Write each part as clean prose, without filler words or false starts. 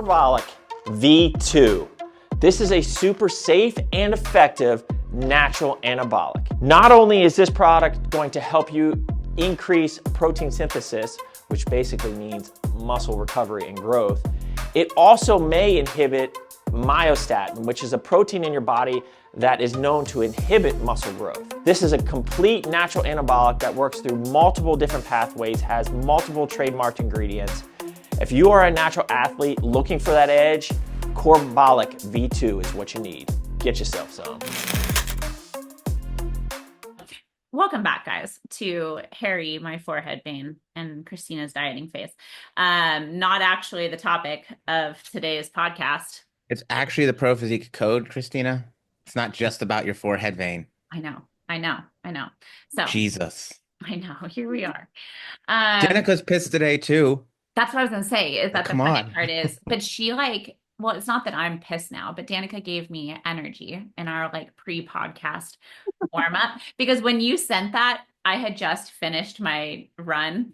Corbolic V2. This is a super safe and effective natural anabolic. Not only is this product going to help you increase protein synthesis, which basically means muscle recovery and growth, it also may inhibit myostatin, which is a protein in your body that is known to inhibit muscle growth. This is a complete natural anabolic that works through multiple different pathways, has multiple trademarked ingredients. If you are a natural athlete looking for that edge, Corbolic V2 is what you need. Get yourself some. Welcome back, guys, to Harry, my forehead vein, and Christina's dieting phase. Not actually the topic of today's podcast. It's actually the Pro Physique Code, Christina. It's not just about your forehead vein. I know. So Jesus. I know. Here we are. Danica's pissed today too. That's what I was gonna say. Is that the Come funny on. part is, but she well, it's not that I'm pissed now, but Danica gave me energy in our pre-podcast warm up because when you sent that, I had just finished my run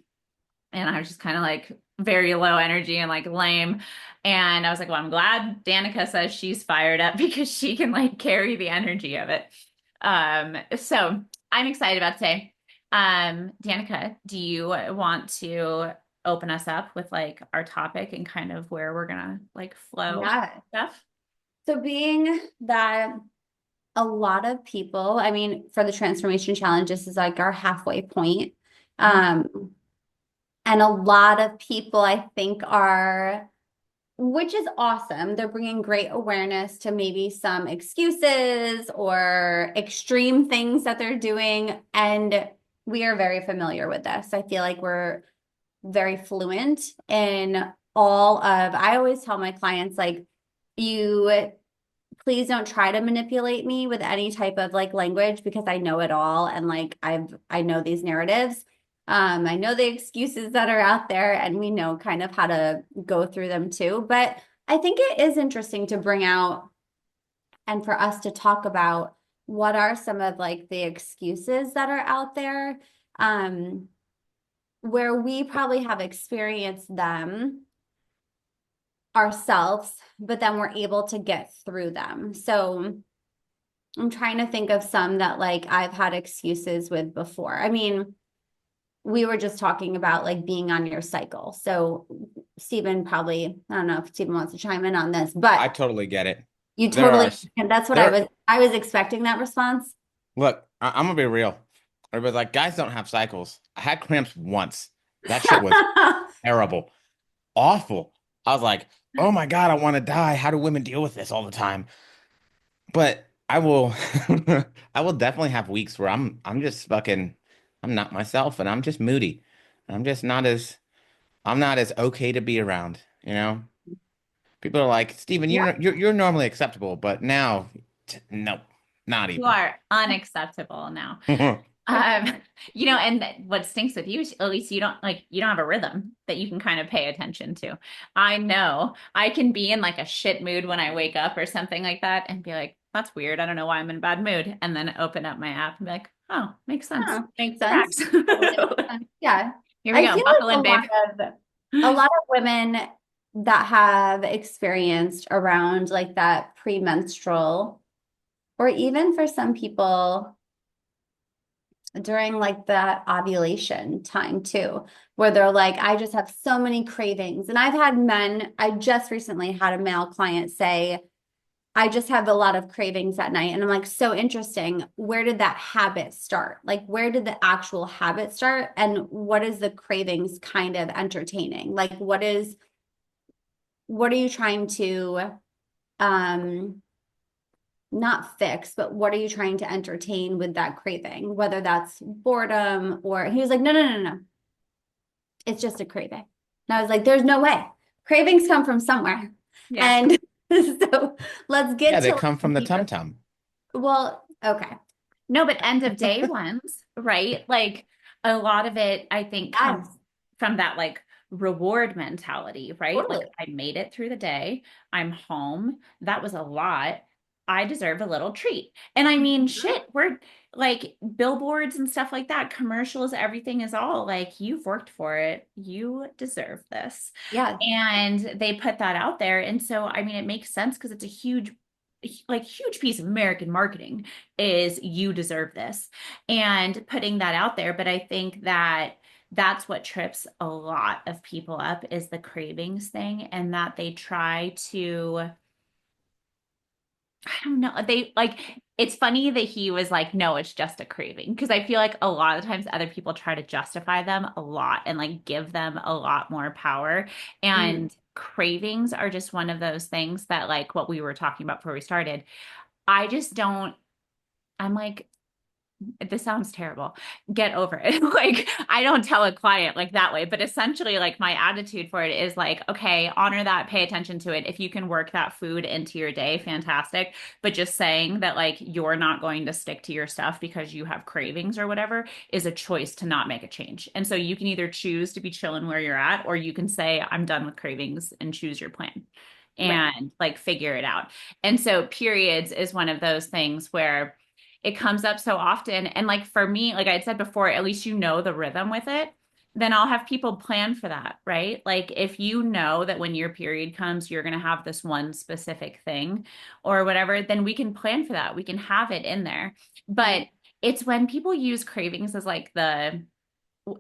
and I was just kind of very low energy and lame. And I was like, well, I'm glad Danica says she's fired up because she can carry the energy of it. So I'm excited about today. Danica, do you want to open us up with our topic and kind of where we're gonna flow stuff? So being that a lot of people, for the transformation challenge, this is our halfway point. And a lot of people I think which is awesome. They're bringing great awareness to maybe some excuses or extreme things that they're doing. And we are very familiar with this. I feel like we're very fluent in I always tell my clients, you please don't try to manipulate me with any type of language because I know it all. And I know these narratives. I know the excuses that are out there and we know kind of how to go through them too. But I think it is interesting to bring out and for us to talk about what are some of the excuses that are out there, where we probably have experienced them ourselves, but then we're able to get through them. So I'm trying to think of some that I've had excuses with before. We were just talking about being on your cycle. So Stephen I don't know if Stephen wants to chime in on this, but I totally get it. You totally, and that's what I was expecting that response. Look, I'm gonna be real. Everybody's like, guys don't have cycles. I had cramps once. That shit was terrible, awful. I was like, oh my God, I want to die. How do women deal with this all the time? But I will, I will definitely have weeks where I'm just I'm not myself and I'm just moody. I'm not as okay to be around, People are like, Stephen, you're normally acceptable, but now, no, not even. You are unacceptable now. And what stinks with you is at least you don't have a rhythm that you can kind of pay attention to. I know I can be in a shit mood when I wake up or something like that and be like, that's weird. I don't know why I'm in a bad mood. And then open up my app and be like, oh, makes sense. Makes sense. Yeah. Here we go. Buckle in, babe. A lot of women that have experienced around that premenstrual, or even for some people during that ovulation time too, where they're I just have so many cravings. And I just recently had a male client say, I just have a lot of cravings at night. And I'm so interesting. Where did that habit start? Where did the actual habit start? And what is the cravings kind of entertaining? What are you trying to, not fix, but what are you trying to entertain with that craving? Whether that's boredom or he was like, no. It's just a craving. And I was like, there's no way. Cravings come from somewhere. Yeah. And so let's get they come from the tum-tum. Well, okay. No, but end of day ones, right? A lot of it, I think, comes from that reward mentality, right? Totally. I made it through the day. I'm home. That was a lot. I deserve a little treat. And I mean, shit, we're like billboards and stuff like that, commercials, everything is all like, you've worked for it. You deserve this. Yeah. And they put that out there. And so, I mean, it makes sense because it's a huge piece of American marketing is you deserve this and putting that out there. But I think that that's what trips a lot of people up is the cravings thing, and that they try to, I don't know. They like, it's funny that he was like, no, it's just a craving. Because I feel like a lot of times other people try to justify them a lot and like give them a lot more power. And cravings are just one of those things that, like what we were talking about before we started, I just don't, I'm like, this sounds terrible. Get over it. Like, I don't tell a client like that way, but essentially, like, my attitude for it is like, okay, honor that, pay attention to it. If you can work that food into your day, fantastic. But just saying that, like, you're not going to stick to your stuff because you have cravings or whatever is a choice to not make a change. And so you can either choose to be chilling where you're at, or you can say, I'm done with cravings and choose your plan and like figure it out. And so periods is one of those things where it comes up so often. And like for me, like I had said before, at least you know the rhythm with it. Then I'll have people plan for that, right? Like if you know that when your period comes, you're going to have this one specific thing or whatever, then we can plan for that. We can have it in there. But it's when people use cravings as like it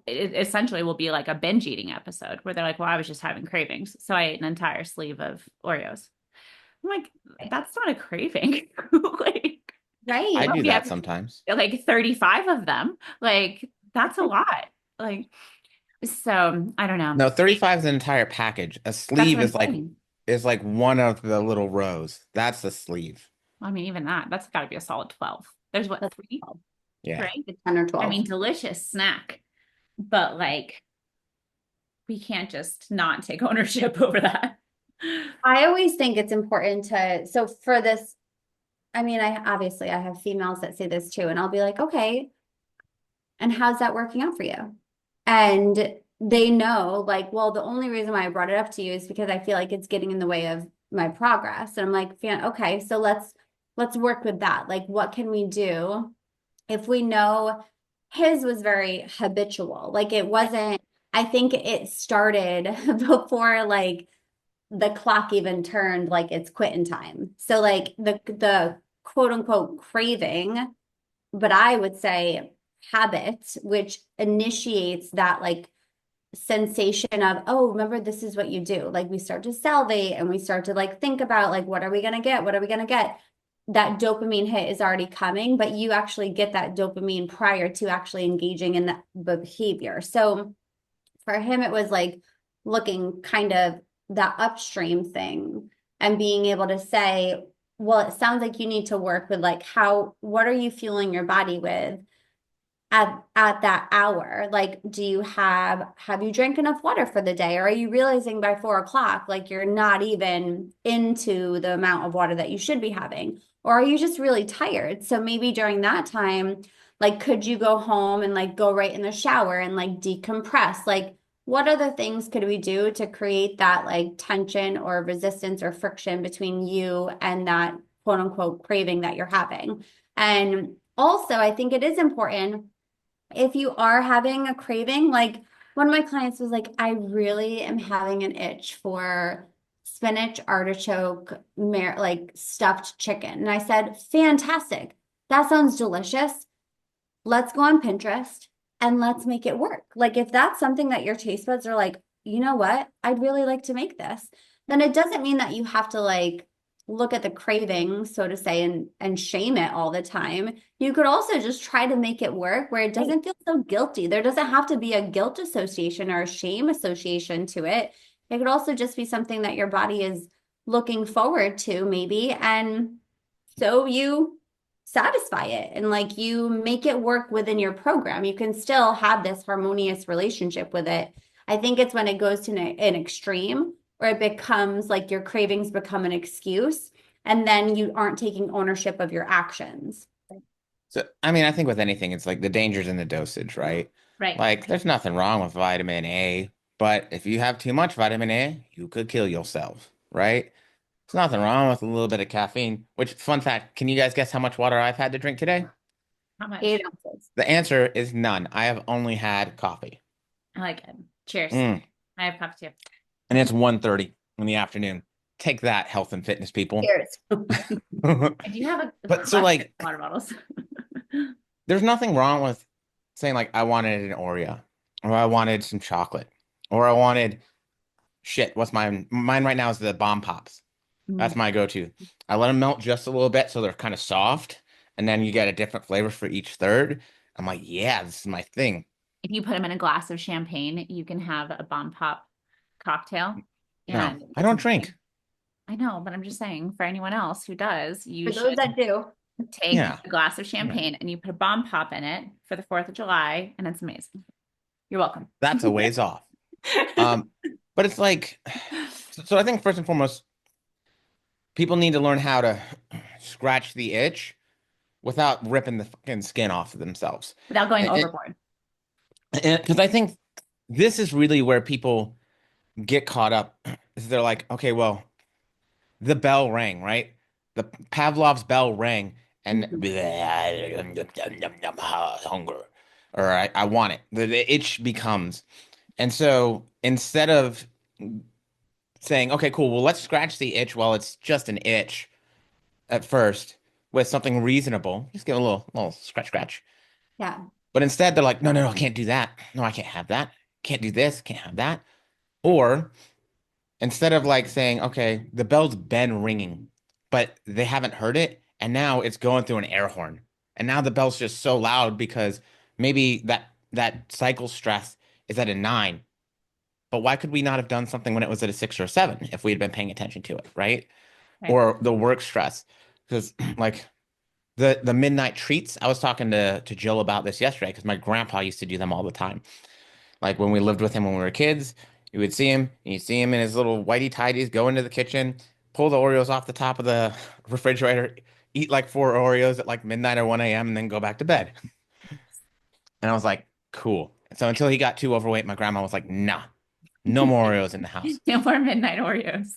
essentially will be like a binge eating episode where they're like, well, I was just having cravings. So I ate an entire sleeve of Oreos. I'm like, that's not a craving. Like, I Right. do yeah, that sometimes. like 35 of them. Like, that's a lot. Like, so I don't know. No, 35 is an entire package. A That's sleeve what I'm is like saying. one of the little rows. That's a sleeve. I mean, even that's got to be a solid 12. There's what, That's 3, Yeah. right? 10 or I 12. mean, delicious snack, but like, we can't just not take ownership over that. I always think it's important so for this, I mean, I have females that say this too, and I'll be like, okay, and how's that working out for you? And they know, like, well, the only reason why I brought it up to you is because I feel like it's getting in the way of my progress. And I'm like, okay, so let's work with that. Like, what can we do if we know his was very habitual? Like, it wasn't, I think it started before like the clock even turned like it's quitting time. So like the quote unquote craving, but I would say habit, which initiates that like sensation of, oh, remember, this is what you do. Like we start to salivate and we start to like think about like, what are we going to get? What are we going to get? That dopamine hit is already coming, but you actually get that dopamine prior to actually engaging in that behavior. So for him, it was like looking kind of that upstream thing and being able to say, well, it sounds like you need to work with like what are you fueling your body with at that hour? Like, have you drank enough water for the day? Or are you realizing by 4 o'clock, like you're not even into the amount of water that you should be having? Or are you just really tired? So maybe during that time, like, could you go home and like go right in the shower and like decompress? Like, what other things could we do to create that like tension or resistance or friction between you and that quote unquote craving that you're having? And also, I think it is important if you are having a craving, like one of my clients was like, I really am having an itch for spinach, artichoke, like stuffed chicken. And I said, fantastic. That sounds delicious. Let's go on Pinterest and let's make it work. Like if that's something that your taste buds are like, you know what, I'd really like to make this, then it doesn't mean that you have to like look at the craving, so to say, and shame it all the time. You could also just try to make it work where it doesn't feel so guilty. There doesn't have to be a guilt association or a shame association to it. It could also just be something that your body is looking forward to, maybe. And so you satisfy it and like you make it work within your program. You can still have this harmonious relationship with it. I think it's when it goes to an extreme or it becomes like your cravings become an excuse and then you aren't taking ownership of your actions. So, I mean, I think with anything, it's like the dangers in the dosage, right? Right. Like, there's nothing wrong with vitamin A, but if you have too much vitamin A, you could kill yourself, right? There's nothing wrong with a little bit of caffeine, which, fun fact, can you guys guess how much water I've had to drink today? How much? 8 ounces. The answer is none. I have only had coffee. I like it. Cheers. Mm. I have coffee too. And it's 1:30 in the afternoon. Take that, health and fitness people. Cheers. I do have a But so, collection like, of water bottles. there's nothing wrong with saying, like, I wanted an Oreo, or I wanted some chocolate, or I wanted shit. What's mine right now is the Bomb Pops. That's my go-to. I let them melt just a little bit so they're kind of soft, and then you get a different flavor for each third. I'm like, yeah, this is my thing. If you put them in a glass of champagne, you can have a Bomb Pop cocktail. No, And I don't drink. I know, but I'm just saying for anyone else who does, you For those should that do. take Yeah. a glass of champagne and you put a Bomb Pop in it for the 4th of July, and it's amazing. You're welcome. That's a ways off. But it's like, so I think first and foremost, people need to learn how to scratch the itch without ripping the fucking skin off of themselves. Without going overboard. Because I think this is really where people get caught up. Is they're like, okay, well, the bell rang, right? The Pavlov's bell rang, and hunger, or I want it. The itch becomes, and so instead of saying, okay, cool, well, let's scratch the itch while it's just an itch at first with something reasonable, just give it a little scratch, scratch. Yeah. But instead, they're like, no, no, no, I can't do that. No, I can't have that. Can't do this. Can't have that. Or instead of like saying, okay, the bell's been ringing, but they haven't heard it, and now it's going through an air horn. And now the bell's just so loud because maybe that cycle stress is at a 9. But why could we not have done something when it was at a 6 or a 7 if we had been paying attention to it, right? Right. Or the work stress. Because like the midnight treats, I was talking to Jill about this yesterday because my grandpa used to do them all the time. Like when we lived with him when we were kids, you would see him, and you see him in his little whitey tighties go into the kitchen, pull the Oreos off the top of the refrigerator, eat like 4 Oreos at like midnight or 1 a.m., and then go back to bed. And I was like, cool. So until he got too overweight, my grandma was like, nah, no more Oreos in the house. No more midnight Oreos.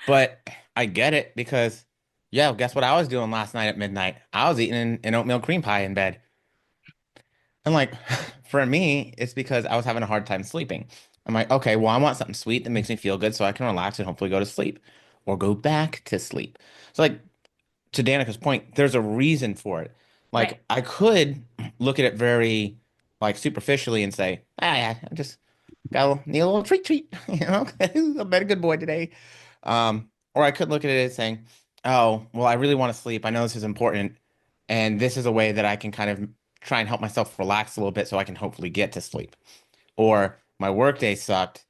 But I get it because, yeah, guess what I was doing last night at midnight? I was eating an oatmeal cream pie in bed. And like, for me, it's because I was having a hard time sleeping. I'm like, okay, well, I want something sweet that makes me feel good so I can relax and hopefully go to sleep or go back to sleep. So, like, to Danica's point, there's a reason for it. Like, Right. I could look at it very, like, superficially and say, ah, yeah, I just need a little treat, you know, I've been a good boy today. Or I could look at it as saying, oh, well, I really want to sleep. I know this is important. And this is a way that I can kind of try and help myself relax a little bit so I can hopefully get to sleep. Or my workday sucked.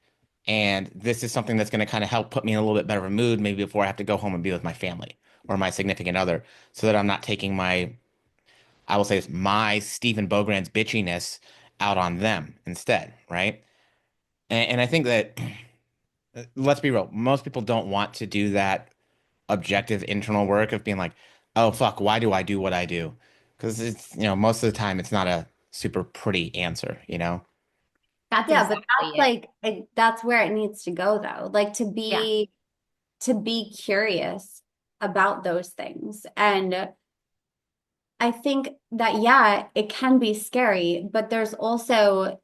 And this is something that's going to kind of help put me in a little bit better of a mood, maybe before I have to go home and be with my family or my significant other, so that I'm not taking I will say this, my Stephen Bogrand's bitchiness out on them instead, right? And I think that, let's be real, most people don't want to do that objective internal work of being like, oh, fuck, why do I do what I do? Because it's, most of the time it's not a super pretty answer, That's Yeah, but exactly that's it. like that's where it needs to go though. Like Yeah. to be curious about those things. And I think that yeah, it can be scary, but there's also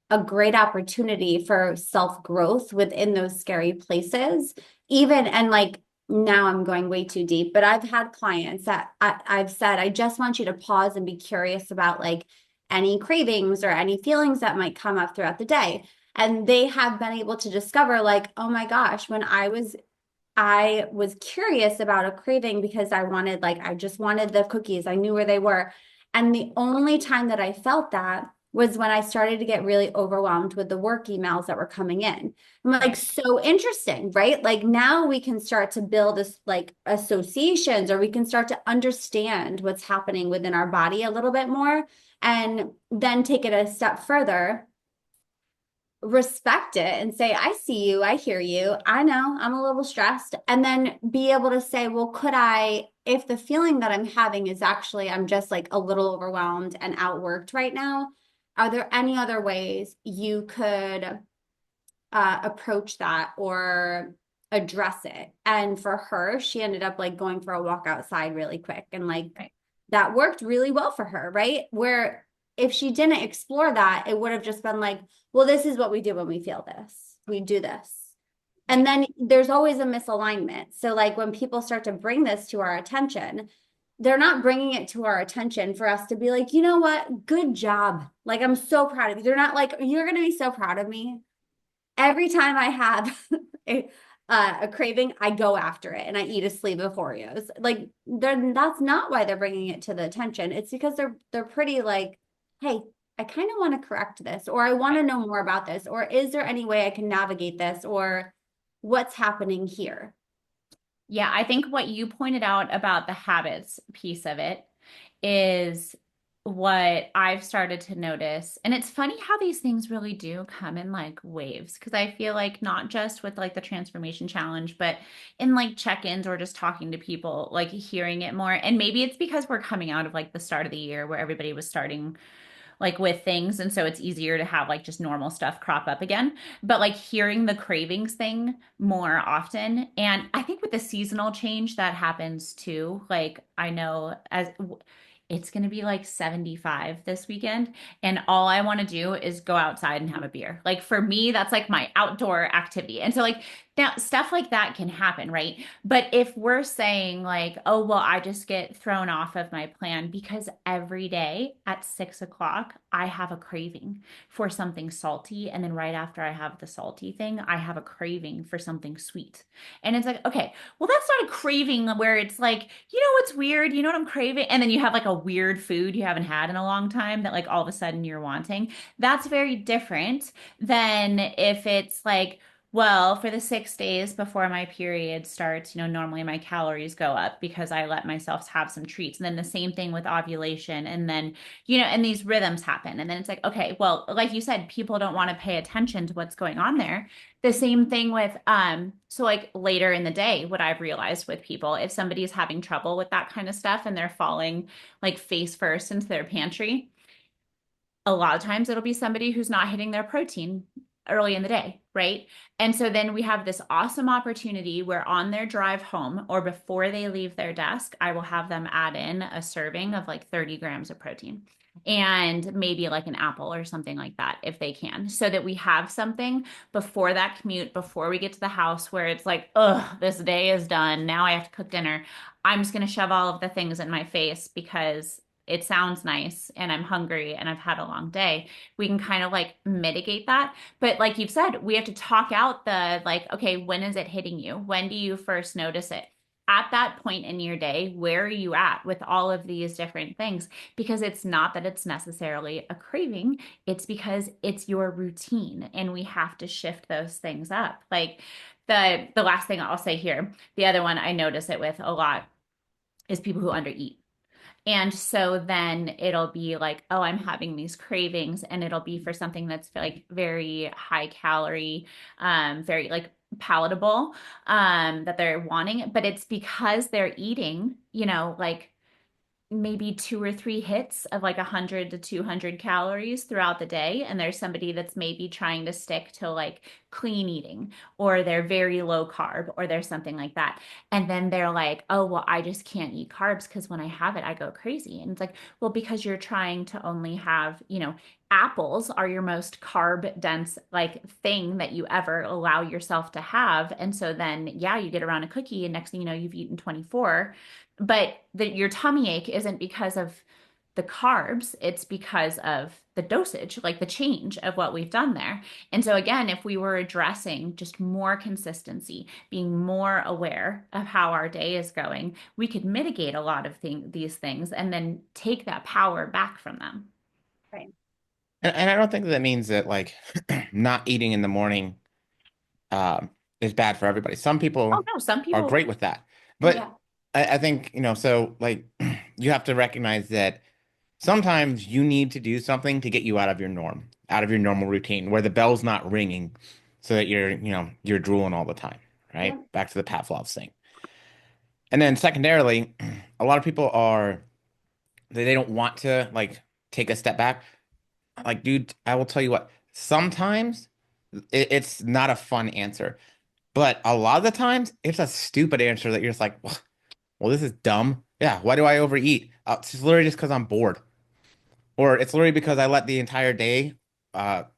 a great opportunity for self-growth within those scary places. Even and like now I'm going way too deep, but I've had clients that I've said, I just want you to pause and be curious about like any cravings or any feelings that might come up throughout the day. And they have been able to discover like, oh my gosh, when I was curious about a craving because I just wanted the cookies. I knew where they were. And the only time that I felt that was when I started to get really overwhelmed with the work emails that were coming in. I'm like, so interesting, right? Like now we can start to build this like associations, or we can start to understand what's happening within our body a little bit more, and then take it a step further, respect it and say, I see you, I hear you, I know I'm a little stressed. And then be able to say, well, if the feeling that I'm having is actually, I'm just like a little overwhelmed and outworked right now, are there any other ways you could approach that or address it. And for her, she ended up like going for a walk outside really quick, and like Right. that worked really well for her, right? Where if she didn't explore that, it would have just been like, well, this is what we do when we feel this. We do this. And then there's always a misalignment. So like when people start to bring this to our attention, they're not bringing it to our attention for us to be like, you know what? Good job. Like, I'm so proud of you. They're not like, you're going to be so proud of me. Every time I have a craving, I go after it and I eat a sleeve of Oreos. Like, that's not why they're bringing it to the attention. It's because they're pretty like, hey, I kind of want to correct this, or I want to know more about this, or is there any way I can navigate this, or what's happening here? Yeah, I think what you pointed out about the habits piece of it is what I've started to notice. And it's funny how these things really do come in like waves, because I feel like not just with like the transformation challenge, but in like check-ins or just talking to people, like hearing it more. And maybe it's because we're coming out of like the start of the year where everybody was starting like with things, and so it's easier to have like just normal stuff crop up again, but like hearing the cravings thing more often. And I think with the seasonal change that happens too, like I know as it's going to be like 75 this weekend, and all I want to do is go outside and have a beer. Like for me, that's like my outdoor activity. And so like now stuff like that can happen, right? But if we're saying like, oh, well, I just get thrown off of my plan because every day at 6 o'clock, I have a craving for something salty. And then right after I have the salty thing, I have a craving for something sweet. And it's like, okay, well, that's not a craving where it's like, you know what's weird? You know what I'm craving? And then you have like a weird food you haven't had in a long time that like all of a sudden you're wanting. That's very different than if it's like, well, for the 6 days before my period starts, normally my calories go up because I let myself have some treats. And then the same thing with ovulation. And then, and these rhythms happen. And then it's like, okay, well, like you said, people don't want to pay attention to what's going on there. The same thing with, so like later in the day, what I've realized with people, if somebody is having trouble with that kind of stuff and they're falling like face first into their pantry, a lot of times it'll be somebody who's not hitting their protein early in the day, right? And so then we have this awesome opportunity where on their drive home or before they leave their desk, I will have them add in a serving of like 30 grams of protein and maybe like an apple or something like that if they can, so that we have something before that commute, before we get to the house where it's like, oh, this day is done. Now I have to cook dinner. I'm just going to shove all of the things in my face because it sounds nice and I'm hungry and I've had a long day. We can kind of like mitigate that. But like you've said, we have to talk out the like, okay, when is it hitting you? When do you first notice it? At that point in your day, where are you at with all of these different things? Because it's not that it's necessarily a craving, it's because it's your routine and we have to shift those things up. Like the last thing I'll say here, the other one I notice it with a lot is people who undereat. And so then it'll be like, oh, I'm having these cravings, and it'll be for something that's like very high calorie, very like palatable, that they're wanting. But it's because they're eating, like maybe 2 or 3 hits of like 100 to 200 calories throughout the day. And there's somebody that's maybe trying to stick to like clean eating, or they're very low carb, or there's something like that. And then they're like, oh, well, I just can't eat carbs because when I have it, I go crazy. And it's like, well, because you're trying to only have, apples are your most carb dense like thing that you ever allow yourself to have. And so then, yeah, you get around a cookie and next thing you know, you've eaten 24, but your tummy ache isn't because of the carbs, it's because of the dosage, like the change of what we've done there. And so again, if we were addressing just more consistency, being more aware of how our day is going, we could mitigate a lot of these things and then take that power back from them. Right. And I don't think that means that like not eating in the morning is bad for everybody. Some Oh people no, some are people, great with that. yeah. But I think, so like you have to recognize that sometimes you need to do something to get you out of your norm, out of your normal routine, where the bell's not ringing so that you're drooling all the time, Yeah. right? Back to the Pavlov's thing. And then secondarily, a lot of people they don't want to like take a step back. Like, dude, I will tell you what, sometimes it's not a fun answer, But a lot of the times, it's a stupid answer that you're just like, well, this is dumb. Yeah, why do I overeat? It's just literally just because I'm bored. Or it's literally because I let the entire day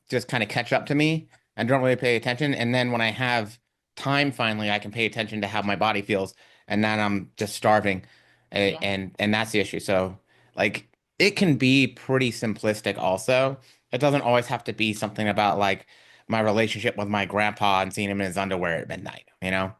just kind of catch up to me and don't really pay attention. And then when I have time finally, I can pay attention to how my body feels. And then I'm just starving. Yeah. And that's the issue. So like it can be pretty simplistic also. It doesn't always have to be something about like my relationship with my grandpa and seeing him in his underwear at midnight, you know?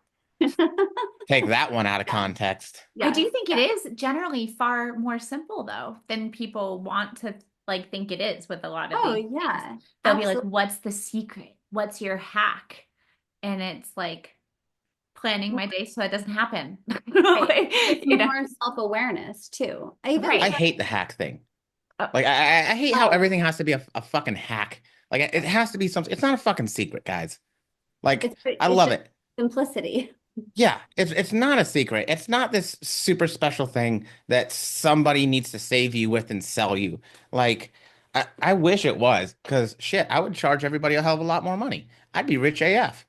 Take that one out of Yeah. context. I do Yes. think it is generally far more simple though than people want to like think it is with a lot of Oh, these things. yeah. They'll be like, Absolutely. what's the secret? What's your hack? And it's like planning my day so that doesn't happen. Right. It's You know? more self-awareness too. I even Right. I hate the hack thing. Uh, Like I hate how Oh, everything has to be a fucking hack. Like it has to be something. It's not a fucking secret, guys. Like I it's love just it. simplicity. Yeah, it's not a secret. It's not this super special thing that somebody needs to save you with and sell you. Like I wish it was, because shit, I would charge everybody a hell of a lot more money. I'd be rich AF.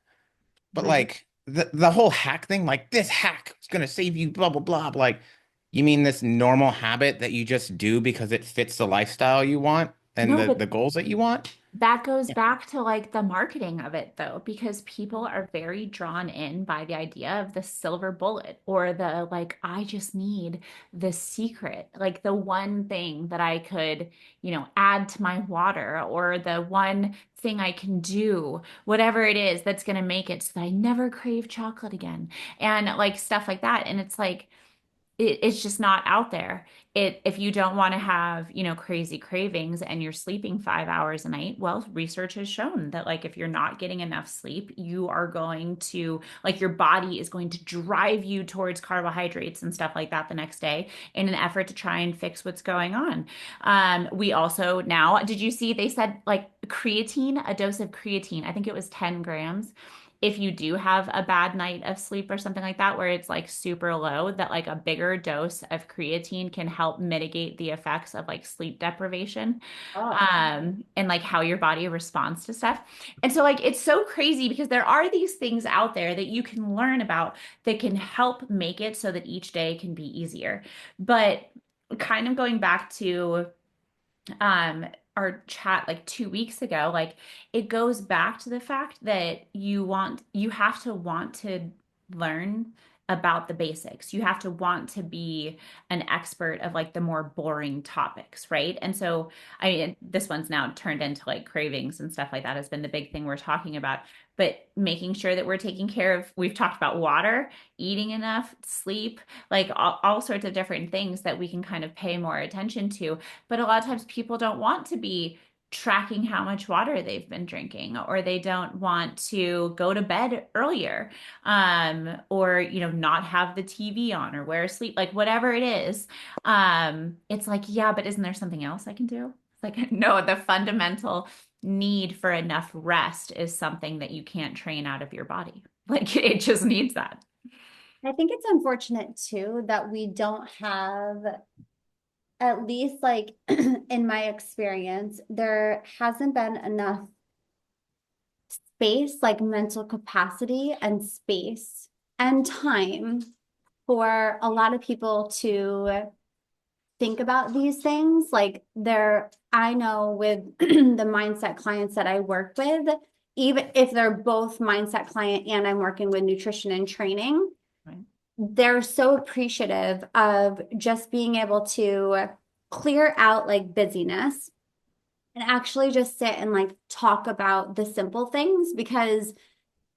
But right. like the whole hack thing, like this hack is gonna save you, blah blah blah. Like, you mean this normal habit that you just do because it fits the lifestyle you want and No, the but goals that you want? that goes Yeah. back to like the marketing of it though, because people are very drawn in by the idea of the silver bullet or the like, I just need the secret, like the one thing that I could, add to my water or the one thing I can do, whatever it is that's going to make it so that I never crave chocolate again and like stuff like that. And it's like, it's just not out there. If you don't want to have, crazy cravings and you're sleeping 5 hours a night, well, research has shown that like if you're not getting enough sleep, you are going to like your body is going to drive you towards carbohydrates and stuff like that the next day in an effort to try and fix what's going on. We also now, did you see they said like creatine, a dose of creatine, I think it was 10 grams if you do have a bad night of sleep or something like that, where it's like super low, that like a bigger dose of creatine can help mitigate the effects of like sleep deprivation, Oh, and like how your body responds to stuff. And so like it's so crazy because there are these things out there that you can learn about that can help make it so that each day can be easier. But kind of going back to our chat like 2 weeks ago, like it goes back to the fact that you have to want to learn about the basics. You have to want to be an expert of like the more boring topics, right? And so I mean this one's now turned into like cravings and stuff like that has been the big thing we're talking about, but making sure that we're taking care of, we've talked about water, eating enough, sleep, like all sorts of different things that we can kind of pay more attention to. But a lot of times people don't want to be tracking how much water they've been drinking, or they don't want to go to bed earlier, or not have the TV on or wear sleep, like whatever it is. It's like, yeah, but isn't there something else I can do? It's like, no, the fundamental need for enough rest is something that you can't train out of your body. Like it just needs that. I think it's unfortunate too that we don't have, at least like in my experience, there hasn't been enough space, like mental capacity and space and time for a lot of people to think about these things. Like I know with the mindset clients that I work with, even if they're both mindset client and I'm working with nutrition and training, Right. they're so appreciative of just being able to clear out like busyness and actually just sit and like talk about the simple things, because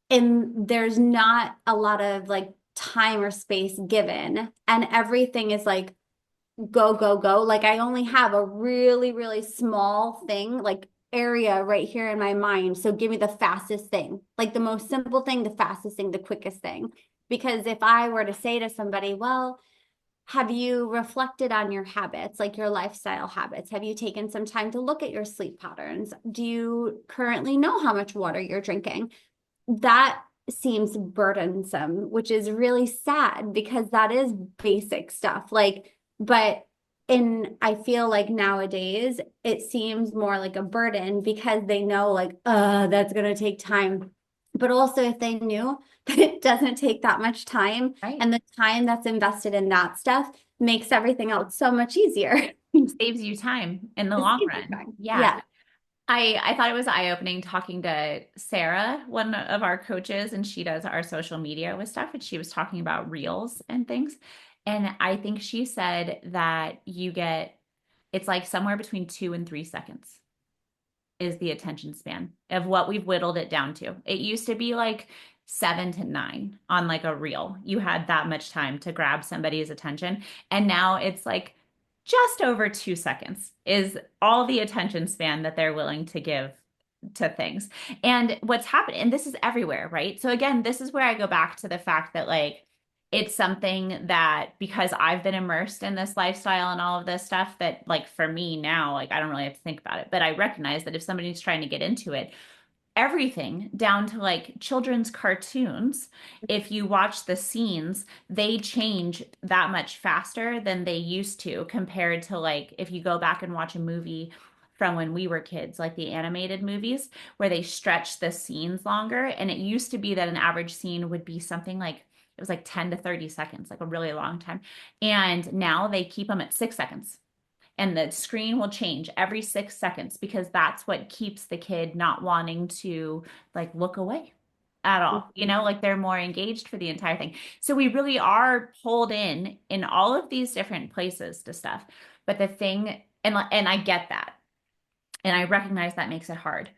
there's not a lot of like time or space given and everything is like go go go. Like I only have a really really small thing, like area right here in my mind, so give me the fastest thing, like the most simple thing, the fastest thing, the quickest thing. Because if I were to say to somebody, well, have you reflected on your habits, like your lifestyle habits? Have you taken some time to look at your sleep patterns? Do you currently know how much water you're drinking? That seems burdensome, which is really sad because that is basic stuff. Like, but I feel like nowadays it seems more like a burden because they know like, that's going to take time but also if they knew that it doesn't take that much time Right. and the time that's invested in that stuff makes everything else so much easier. Saves you time in the It long saves you run. time. Yeah. I thought it was eye-opening talking to Sarah, one of our coaches, and she does our social media with stuff, and she was talking about reels and things. And I think she said that it's like somewhere between 2 and 3 seconds is the attention span of what we've whittled it down to. It used to be like 7 to 9 on like a reel. You had that much time to grab somebody's attention. And now it's like just over 2 seconds is all the attention span that they're willing to give to things. And what's happening, and this is everywhere, right? So again, this is where I go back to the fact that like it's something that because I've been immersed in this lifestyle and all of this stuff that like for me now, like I don't really have to think about it, but I recognize that if somebody's trying to get into it, everything down to like children's cartoons, if you watch the scenes, they change that much faster than they used to compared to like if you go back and watch a movie from when we were kids, like the animated movies, where they stretch the scenes longer. And it used to be that an average scene would be something like it was like 10 to 30 seconds, like a really long time. And now they keep them at 6 seconds and the screen will change every 6 seconds because that's what keeps the kid not wanting to like look away at all. You know, like they're more engaged for the entire thing. So we really are pulled in all of these different places to stuff. But the thing, and I get that, and I recognize that makes it hard.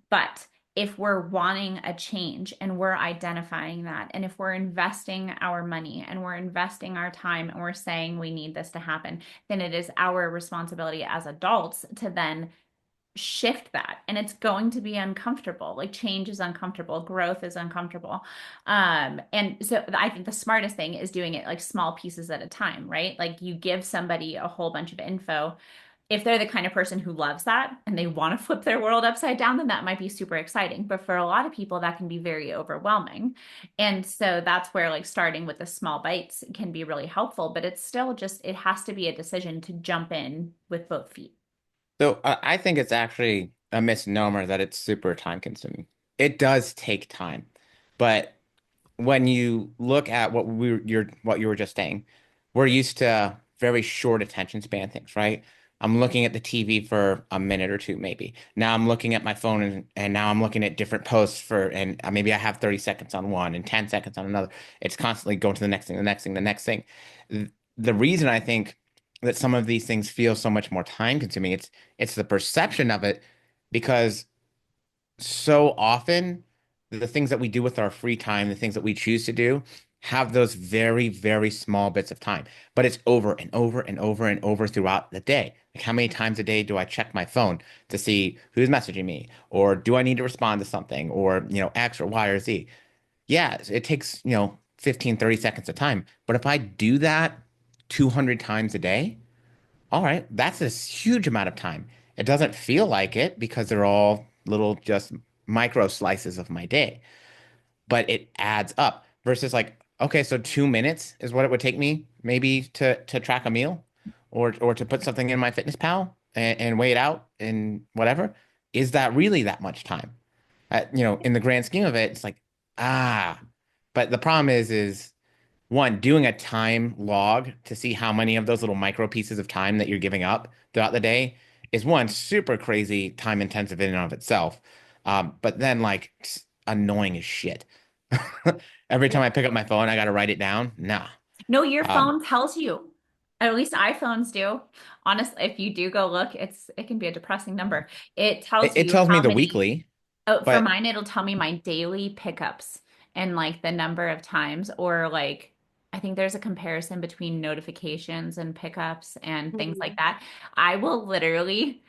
But if we're wanting a change and we're identifying that, and if we're investing our money and we're investing our time and we're saying we need this to happen, then it is our responsibility as adults to then shift that. And it's going to be uncomfortable. Like change is uncomfortable, growth is uncomfortable. And so I think the smartest thing is doing it like small pieces at a time, right? Like you give somebody a whole bunch of info if they're the kind of person who loves that and they want to flip their world upside down, then that might be super exciting. But for a lot of people, that can be very overwhelming. And so that's where like starting with the small bites can be really helpful, but it's still just, it has to be a decision to jump in with both feet. So I think it's actually a misnomer that it's super time consuming. It does take time, but when you look at what you were just saying, we're used to very short attention span things, right? I'm looking at the TV for a minute or two, maybe. Now I'm looking at my phone and now I'm looking at different posts and maybe I have 30 seconds on one and 10 seconds on another. It's constantly going to the next thing, the next thing, the next thing. The reason I think that some of these things feel so much more time consuming, it's the perception of it because so often the things that we do with our free time, the things that we choose to do, have those very, very small bits of time. But it's over and over and over and over throughout the day. Like how many times a day do I check my phone to see who's messaging me? Or do I need to respond to something? Or, X or Y or Z. Yeah, it takes, 15, 30 seconds of time. But if I do that 200 times a day, all right, that's a huge amount of time. It doesn't feel like it because they're all little just micro slices of my day, but it adds up versus like, okay, so 2 minutes is what it would take me maybe to track a meal or to put something in my fitness pal and weigh it out and whatever. Is that really that much time? In the grand scheme of it, it's like, ah, but the problem is one, doing a time log to see how many of those little micro pieces of time that you're giving up throughout the day is one super crazy time intensive in and of itself. But then like annoying as shit. Every time I pick up my phone, I got to write it down. Nah. No, your Um, phone tells you. At least iPhones do. Honestly, if you do go look, it can be a depressing number. It it, tells it you tells me how the many. weekly, Oh, for but mine, it'll tell me my daily pickups and like the number of times, or like I think there's a comparison between notifications and pickups and things like Mhm. that. I will literally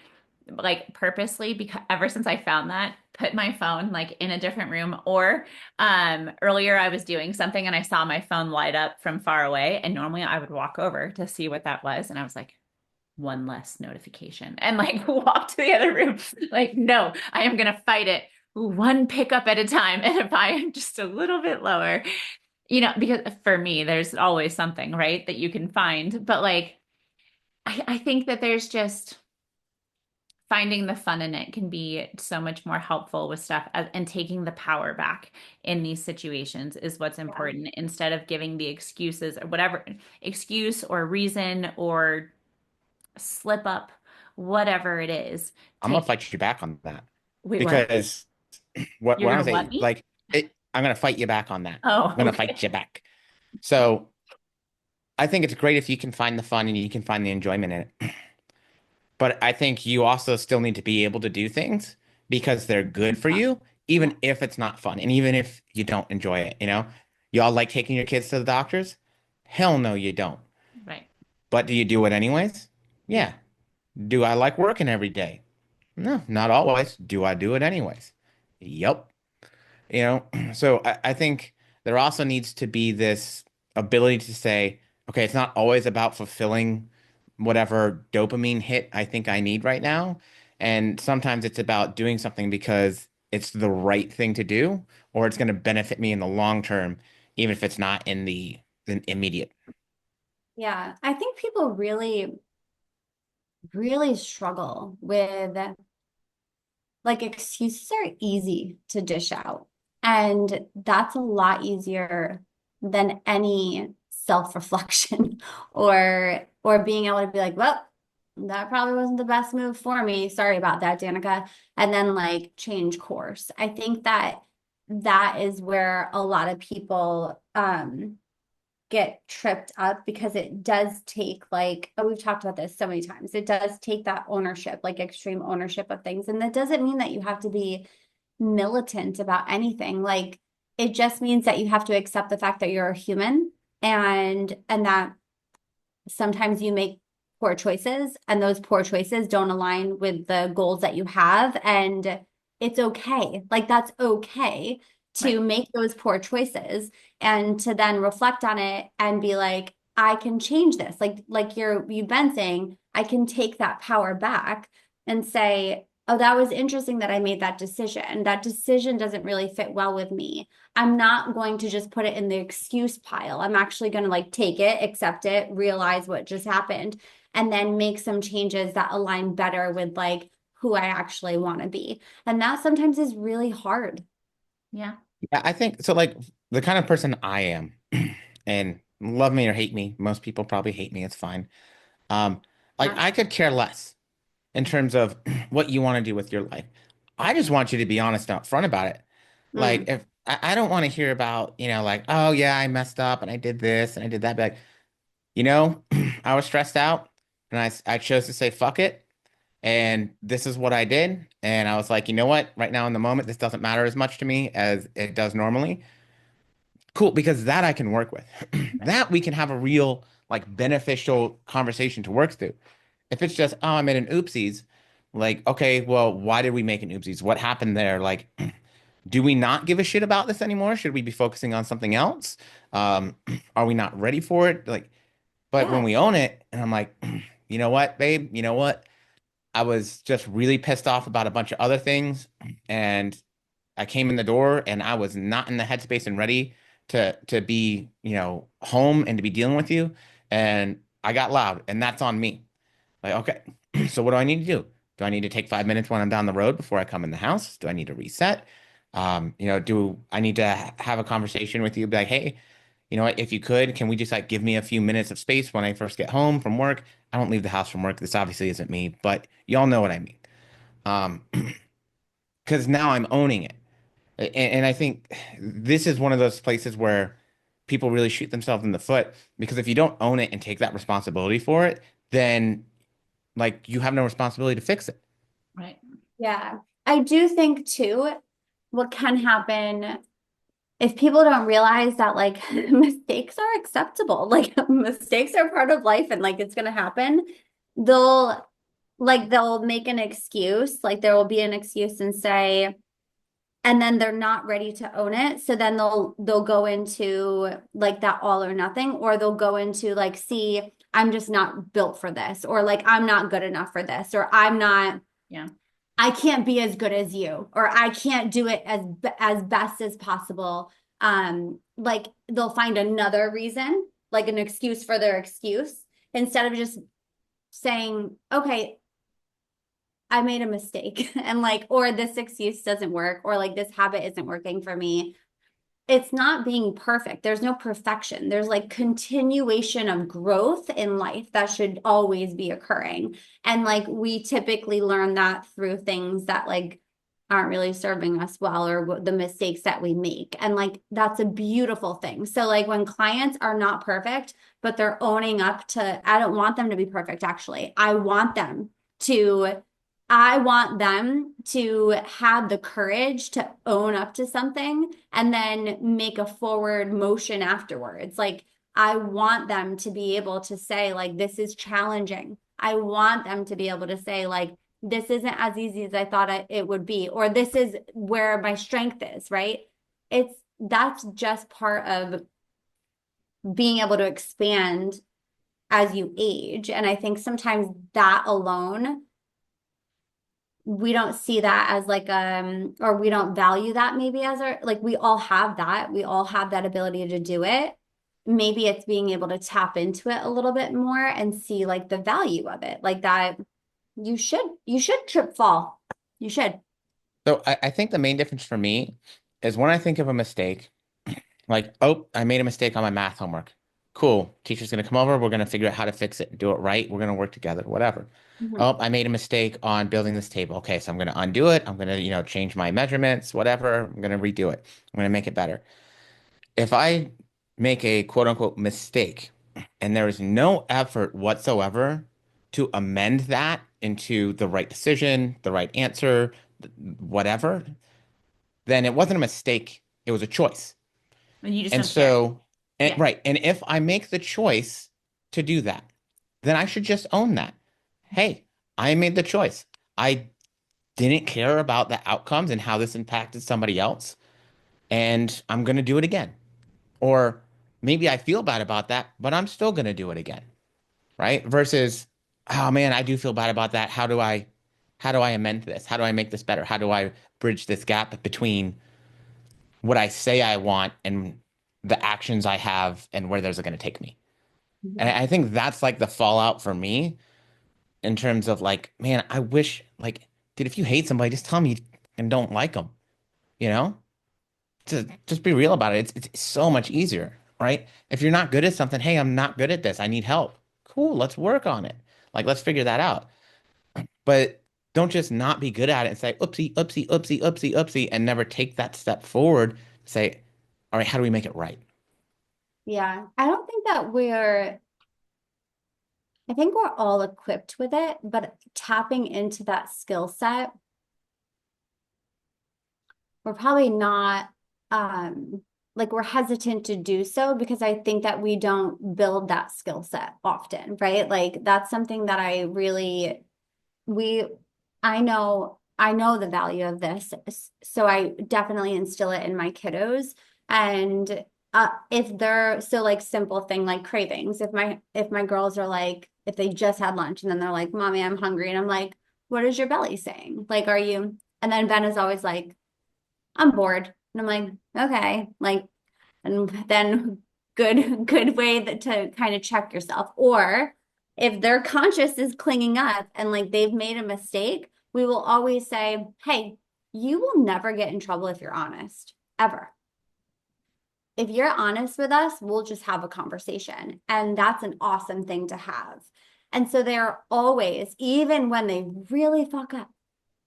like purposely because ever since I found that, put my phone like in a different room or earlier I was doing something and I saw my phone light up from far away and normally I would walk over to see what that was and I was like one less notification and like walk to the other room. Like, no, I am going to fight it one pickup at a time. And if I am just a little bit lower, because for me, there's always something, right, that you can find. But like, I think that there's just finding the fun in it can be so much more helpful with stuff, and taking the power back in these situations is what's important, instead of giving the excuses or whatever excuse or reason or slip up, whatever it is. I'm gonna Take, fight you back on that wait, what? because what You're what I'm gonna gonna what say, me? like I'm gonna fight you back on that. Oh, I'm gonna fight okay. you back. So I think it's great if you can find the fun and you can find the enjoyment in it. But I think you also still need to be able to do things because they're good for you, Yeah, even if it's not fun and even if you don't enjoy it, you know? You all like taking your kids to the doctors? Hell no, you don't. right. But do you do it anyways? Yeah. Yeah. Do I like working every day? No, not always. Do I do it anyways? Yep. You know, so I think there also needs to be this ability to say, okay, it's not always about fulfilling whatever dopamine hit I think I need right now. And sometimes it's about doing something because it's the right thing to do, or it's going to benefit me in the long term, even if it's not in the immediate. Yeah, I think people really, really struggle with, like, excuses are easy to dish out. And that's a lot easier than any self-reflection or being able to be like, well, that probably wasn't the best move for me. Sorry about that, Danica. And then like change course. I think that that is where a lot of people get tripped up, because it does take, like, oh, we've talked about this so many times, it does take that ownership, like extreme ownership of things. And that doesn't mean that you have to be militant about anything. Like, it just means that you have to accept the fact that you're a human, and that sometimes you make poor choices, and those poor choices don't align with the goals that you have, and it's okay. Like, that's okay to Right. make those poor choices, and to then reflect on it and be like, I can change this. Like you've been saying, I can take that power back and say, oh, that was interesting that I made that decision. That decision doesn't really fit well with me. I'm not going to just put it in the excuse pile. I'm actually going to like take it, accept it, realize what just happened, and then make some changes that align better with like who I actually want to be. And that sometimes is really hard. Yeah. Yeah, I think so. Like the kind of person I am, and love me or hate me, most people probably hate me. It's fine. Um, like Not I could care less in terms of what you want to do with your life. I just want you to be honest and upfront about it. Like mm, if I don't want to hear about, like, oh yeah, I messed up and I did this and I did that. Be like, you know, I was stressed out and I chose to say fuck it. And this is what I did. And I was like, you know what? Right now in the moment, this doesn't matter as much to me as it does normally. Cool, because that I can work with. That we can have a real, like, beneficial conversation to work through. If it's just, oh, I made an oopsies, like, okay, well, why did we make an oopsies? What happened there? Like, do we not give a shit about this anymore? Should we be focusing on something else? Um, are we not ready for it? Like, but when yeah. we own it, and I'm like, you know what, babe? You know what? I was just really pissed off about a bunch of other things, and I came in the door and I was not in the headspace and ready to be, home and to be dealing with you. And I got loud, and that's on me. Like, okay, so what do I need to do? Do I need to take 5 minutes when I'm down the road before I come in the house? Do I need to reset? Do I need to have a conversation with you? Be like, hey, you know what? If you could, can we just like give me a few minutes of space when I first get home from work? I don't leave the house from work. This obviously isn't me, but y'all know what I mean. Um, because now I'm owning it. And I think this is one of those places where people really shoot themselves in the foot because if you don't own it and take that responsibility for it, then like you have no responsibility to fix it. Right. Yeah. I do think too, what can happen if people don't realize that like mistakes are acceptable, like mistakes are part of life and like it's going to happen, they'll they'll make an excuse, like there will be an excuse and say, and then they're not ready to own it. So then they'll go into like that all or nothing, or they'll go into like, see, I'm just not built for this, or like I'm not good enough for this, or Yeah. I can't be as good as you, or I can't do it as best as possible. Like they'll find another reason, like an excuse for their excuse, instead of just saying, okay, I made a mistake and like, or this excuse doesn't work, or like this habit isn't working for me. It's not being perfect. There's no perfection. There's like continuation of growth in life that should always be occurring. And like we typically learn that through things that like aren't really serving us well, or the mistakes that we make. And like that's a beautiful thing. So like when clients are not perfect, but they're owning up to, I don't want them to be perfect actually. To I want them to have the courage to own up to something and then make a forward motion afterwards. Like, I want them to be able to say, like, this is challenging. I want them to be able to say, like, this isn't as easy as I thought it would be, or this is where my strength is, right? That's just part of being able to expand as you age. And I think sometimes that alone, we don't see that as like or we don't value that maybe as our, like we all have that ability to do it. Maybe it's being able to tap into it a little bit more and see like the value of it, like that you should trip fall, you should. So I think the main difference for me is when I think of a mistake, like, oh, I made a mistake on my math homework. Cool. Teacher's going to come over. We're going to figure out how to fix it and do it right. We're going to work together, whatever. Mhm. Oh, I made a mistake on building this table. Okay, so I'm going to undo it. I'm going to, change my measurements, whatever. I'm going to redo it. I'm going to make it better. If I make a quote unquote mistake and there is no effort whatsoever to amend that into the right decision, the right answer, whatever, then it wasn't a mistake. It was a choice. And you just And don't care. so, Yeah. right. And if I make the choice to do that, then I should just own that. Hey, I made the choice. I didn't care about the outcomes and how this impacted somebody else, and I'm going to do it again. Or maybe I feel bad about that, but I'm still going to do it again. Right? Versus, oh man, I do feel bad about that. How do I amend this? How do I make this better? How do I bridge this gap between what I say I want and the actions I have and where those are going to take me? And I think that's like the fallout for me in terms of like, man, I wish like, dude, if you hate somebody, just tell me and don't like them, you know? Just be real about it. It's so much easier, right? If you're not good at something, hey, I'm not good at this. I need help. Cool, let's work on it. Like, let's figure that out. But don't just not be good at it and say, oopsie, oopsie, oopsie, oopsie, oopsie, and never take that step forward. Say, all right, how do we make it right? Yeah, I don't think that I think we're all equipped with it, but tapping into that skill set, we're probably not, like we're hesitant to do so because I think that we don't build that skill set often, right? Like that's something that I know the value of this. So I definitely instill it in my kiddos. And if they're so like simple thing like cravings, if my girls are like, if they just had lunch and then they're like, Mommy, I'm hungry. And I'm like, what is your belly saying? Like, are you? And then Ben is always like, I'm bored. And I'm like, okay, like, and then good way to kind of check yourself. Or if their conscious is clinging up and like they've made a mistake, we will always say, hey, you will never get in trouble if you're honest, ever. If you're honest with us, we'll just have a conversation. And that's an awesome thing to have. And so they're always, even when they really fuck up,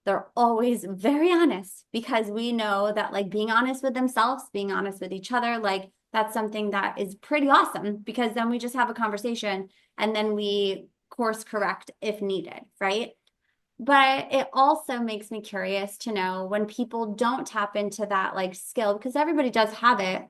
they're always very honest because we know that like being honest with themselves, being honest with each other, like that's something that is pretty awesome because then we just have a conversation and then we course correct if needed, right? But it also makes me curious to know when people don't tap into that like skill, because everybody does have it,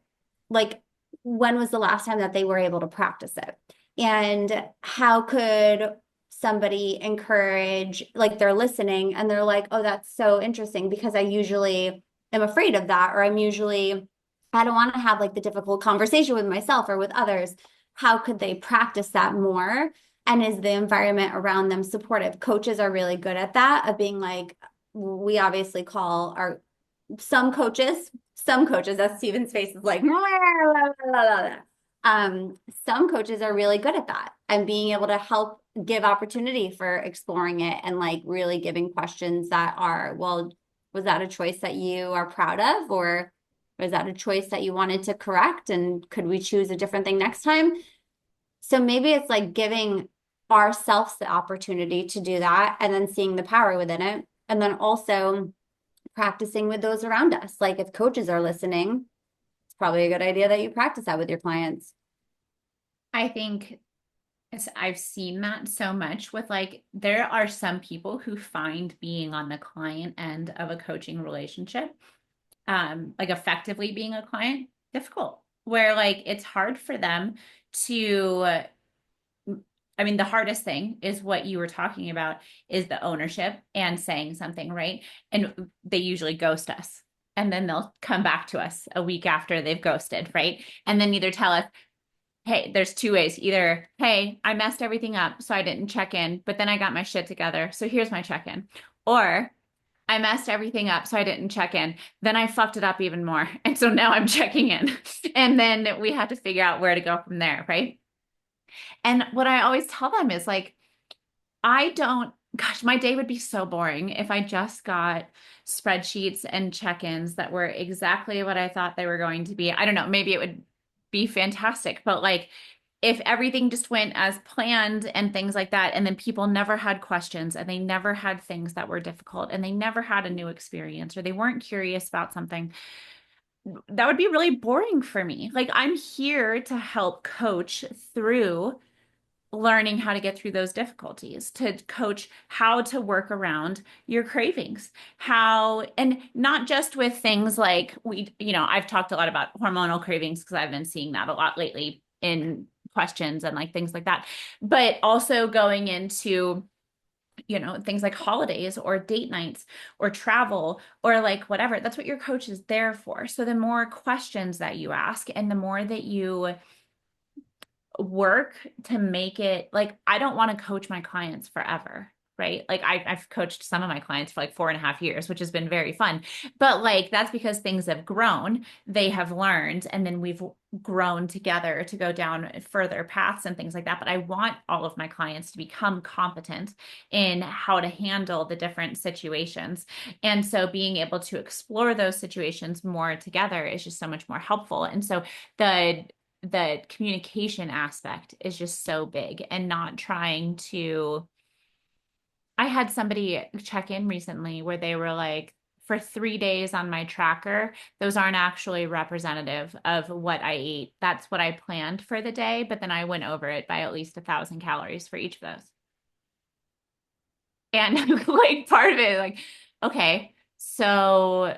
like when was the last time that they were able to practice it? And how could somebody encourage, like they're listening and they're like, oh, that's so interesting because I usually am afraid of that, or I don't want to have like the difficult conversation with myself or with others. How could they practice that more? And is the environment around them supportive? Coaches are really good at that, of being like, we obviously call some coaches, as Steven's face is like, some coaches are really good at that and being able to help give opportunity for exploring it and like really giving questions that are, well, was that a choice that you are proud of, or was that a choice that you wanted to correct? And could we choose a different thing next time? So maybe it's like giving ourselves the opportunity to do that and then seeing the power within it. And then also practicing with those around us. Like if coaches are listening, it's probably a good idea that you practice that with your clients. I think I've seen that so much with like, there are some people who find being on the client end of a coaching relationship, like effectively being a client, difficult, where like it's hard for them to, I mean, the hardest thing is what you were talking about is the ownership and saying something, right? And they usually ghost us. And then they'll come back to us a week after they've ghosted, right? And then either tell us, hey, there's two ways. Either, hey, I messed everything up, so I didn't check in, but then I got my shit together, so here's my check-in. Or I messed everything up, so I didn't check in. Then I fucked it up even more. And so now I'm checking in. And then we have to figure out where to go from there, right? And what I always tell them is like, gosh, my day would be so boring if I just got spreadsheets and check-ins that were exactly what I thought they were going to be. I don't know, maybe it would be fantastic, but like if everything just went as planned and things like that, and then people never had questions and they never had things that were difficult and they never had a new experience or they weren't curious about something, that would be really boring for me. Like I'm here to help coach through learning how to get through those difficulties, to coach how to work around your cravings, and not just with things like I've talked a lot about hormonal cravings because I've been seeing that a lot lately in questions and like things like that, but also going into things like holidays or date nights or travel or like whatever. That's what your coach is there for. So the more questions that you ask and the more that you work to make it, like, I don't want to coach my clients forever, right? Like I've coached some of my clients for like 4.5 years, which has been very fun. But like, that's because things have grown, they have learned, and then we've grown together to go down further paths and things like that. But I want all of my clients to become competent in how to handle the different situations. And so being able to explore those situations more together is just so much more helpful. And so the communication aspect is just so big, and not trying to. I had somebody check in recently where they were like, for 3 days on my tracker, those aren't actually representative of what I ate. That's what I planned for the day, but then I went over it by at least 1,000 calories for each of those. And like part of it, like, okay, so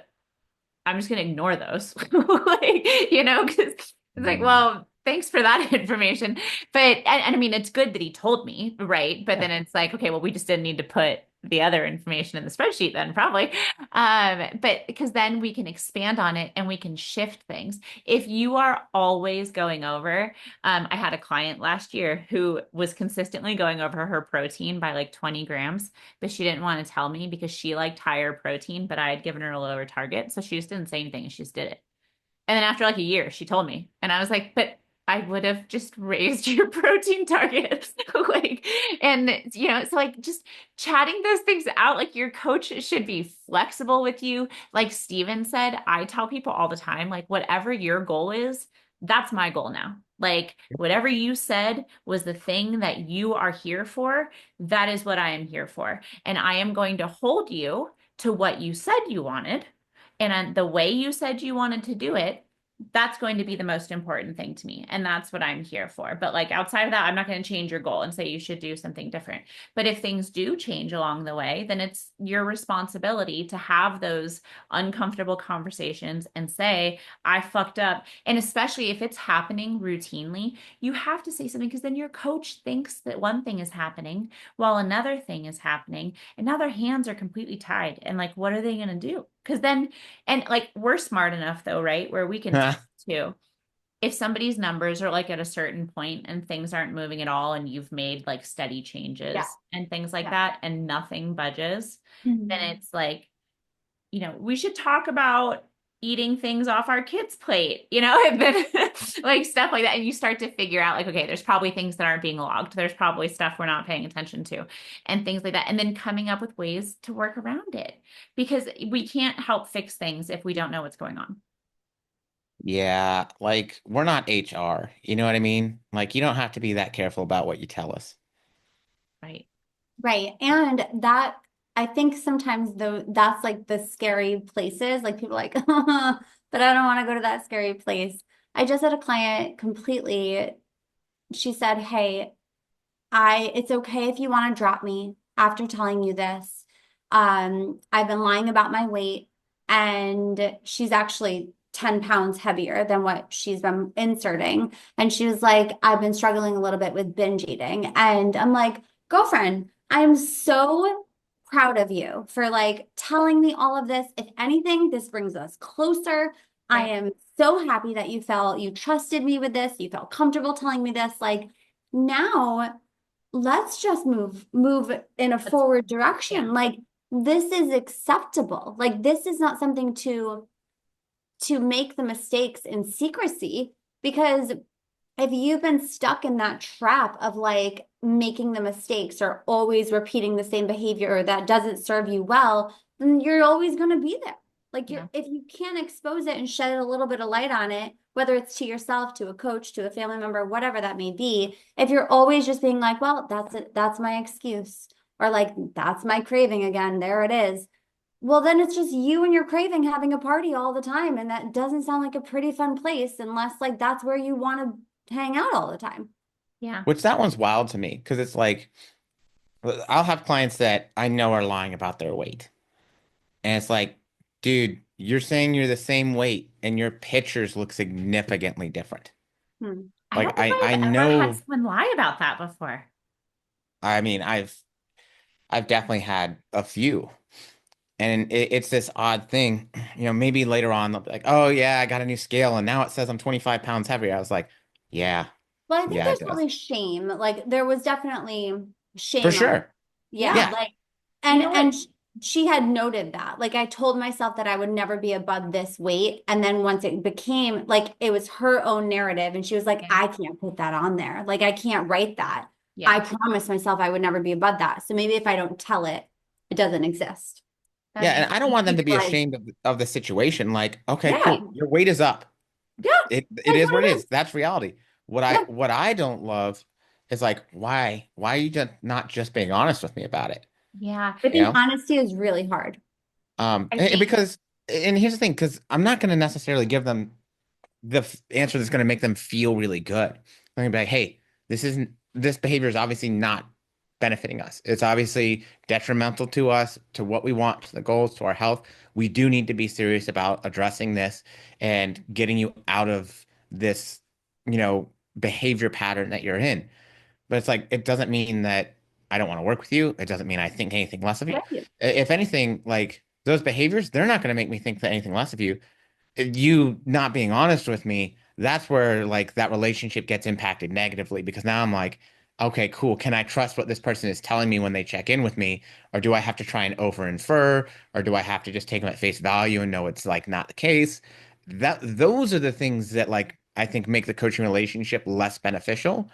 I'm just gonna ignore those, like, because it's like, well, thanks for that information. But and I mean, it's good that he told me, right? But then it's like, okay, well, we just didn't need to put the other information in the spreadsheet then, probably. But because then we can expand on it and we can shift things. If you are always going over, I had a client last year who was consistently going over her protein by like 20 grams, but she didn't want to tell me because she liked higher protein, but I had given her a lower target. So she just didn't say anything and she just did it. And then after like a year, she told me, and I was like, but I would have just raised your protein target. Like, and it's like just chatting those things out. Like your coach should be flexible with you. Like Steven said, I tell people all the time, like whatever your goal is, that's my goal now. Like whatever you said was the thing that you are here for, that is what I am here for. And I am going to hold you to what you said you wanted. And the way you said you wanted to do it, that's going to be the most important thing to me. And that's what I'm here for. But like outside of that, I'm not going to change your goal and say you should do something different. But if things do change along the way, then it's your responsibility to have those uncomfortable conversations and say, I fucked up. And especially if it's happening routinely, you have to say something, because then your coach thinks that one thing is happening while another thing is happening. And now their hands are completely tied. And like, what are they going to do? Because then, and like, we're smart enough though, right? Where we can tell too, if somebody's numbers are like at a certain point and things aren't moving at all, and you've made like steady changes and things like that, and nothing budges, then it's like, we should talk about eating things off our kids' plate, and then like stuff like that. And you start to figure out like, okay, there's probably things that aren't being logged. There's probably stuff we're not paying attention to and things like that. And then coming up with ways to work around it because we can't help fix things if we don't know what's going on. Yeah, like we're not HR. You know what I mean? Like you don't have to be that careful about what you tell us. Right. Right. And that, I think sometimes though, that's like the scary places. Like people are like, but I don't want to go to that scary place. I just had a client completely, she said, hey, it's okay if you want to drop me after telling you this. I've been lying about my weight, and she's actually 10 pounds heavier than what she's been inserting. And she was like, I've been struggling a little bit with binge eating. And I'm like, girlfriend, I'm so proud of you for like telling me all of this. If anything, this brings us closer. I Right. am so happy that you trusted me with this. You felt comfortable telling me this. Like now let's just move in a forward direction. Yeah. Like this is acceptable. Like this is not something to make the mistakes in secrecy, because if you've been stuck in that trap of like making the mistakes or always repeating the same behavior that doesn't serve you well, then you're always going to be there. Like Yeah. if you can't expose it and shed a little bit of light on it, whether it's to yourself, to a coach, to a family member, whatever that may be, if you're always just being like, well, that's it, that's my excuse, or like, that's my craving again, there it is. Well, then it's just you and your craving having a party all the time. And that doesn't sound like a pretty fun place unless like that's where you want to hang out all the time. Yeah. Which that one's wild to me because it's like I'll have clients that I know are lying about their weight. And it's like, dude, you're saying you're the same weight and your pictures look significantly different. Hmm. I don't Like think I I've ever had know, someone lie about that before. I mean, I've definitely had a few. And it's this odd thing, maybe later on they'll be like, oh yeah, I got a new scale and now it says I'm 25 pounds heavier. I was like, yeah, Well, I think yeah, it there's does. probably shame. Like there was definitely For shame on it. sure. Yeah, Yeah. Yeah. like You and know what? she had noted that. Like I told myself that I would never be above this weight, and then once it became like it was her own narrative, and she was like, Yeah. I can't put that on there. Like I can't write that. I Yeah. promised myself I would never be above that. So maybe if I don't tell it, it doesn't exist. That Yeah. makes And I don't want them You to be realize, ashamed of the situation. Like, okay, yeah, cool. Your weight is up. yeah, It that's is what what it it is. is. That's reality. Yeah. What I don't love is like, why are you just not just being honest with me about it? yeah. I You think know? honesty is really hard. I And think because, and here's the thing, because I'm not going to necessarily give them the answer that's going to make them feel really good. I'm going to be like, hey, this behavior is obviously not benefiting us. It's obviously detrimental to us, to what we want, to the goals, to our health. We do need to be serious about addressing this and getting you out of this, behavior pattern that you're in. But it's like, it doesn't mean that I don't want to work with you. It doesn't mean I think anything less of you. Right. If anything, like those behaviors, they're not going to make me think that anything less of you. You not being honest with me, that's where like that relationship gets impacted negatively because now I'm like, okay, cool. Can I trust what this person is telling me when they check in with me? Or do I have to try and over infer? Or do I have to just take them at face value and know it's like not the case? Those are the things that like I think make the coaching relationship less beneficial.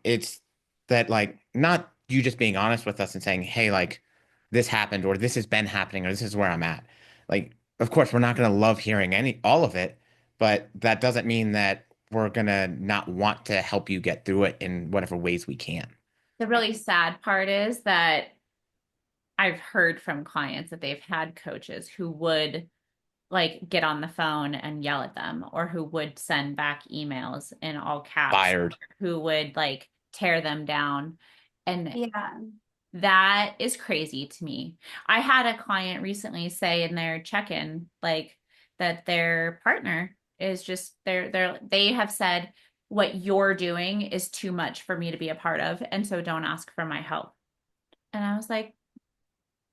It's that like not you just being honest with us and saying, hey, like this happened or this has been happening or this is where I'm at. Like of course, we're not going to love hearing all of it, but that doesn't mean that we're going to not want to help you get through it in whatever ways we can. the really sad part is that I've heard from clients that they've had coaches who would like get on the phone and yell at them, or who would send back emails in all caps, Fired. who would like tear them down. And Yeah. that is crazy to me. I had a client recently say in their check-in, like that their partner is just they have said, what you're doing is too much for me to be a part of, and so don't ask for my help. And I was like,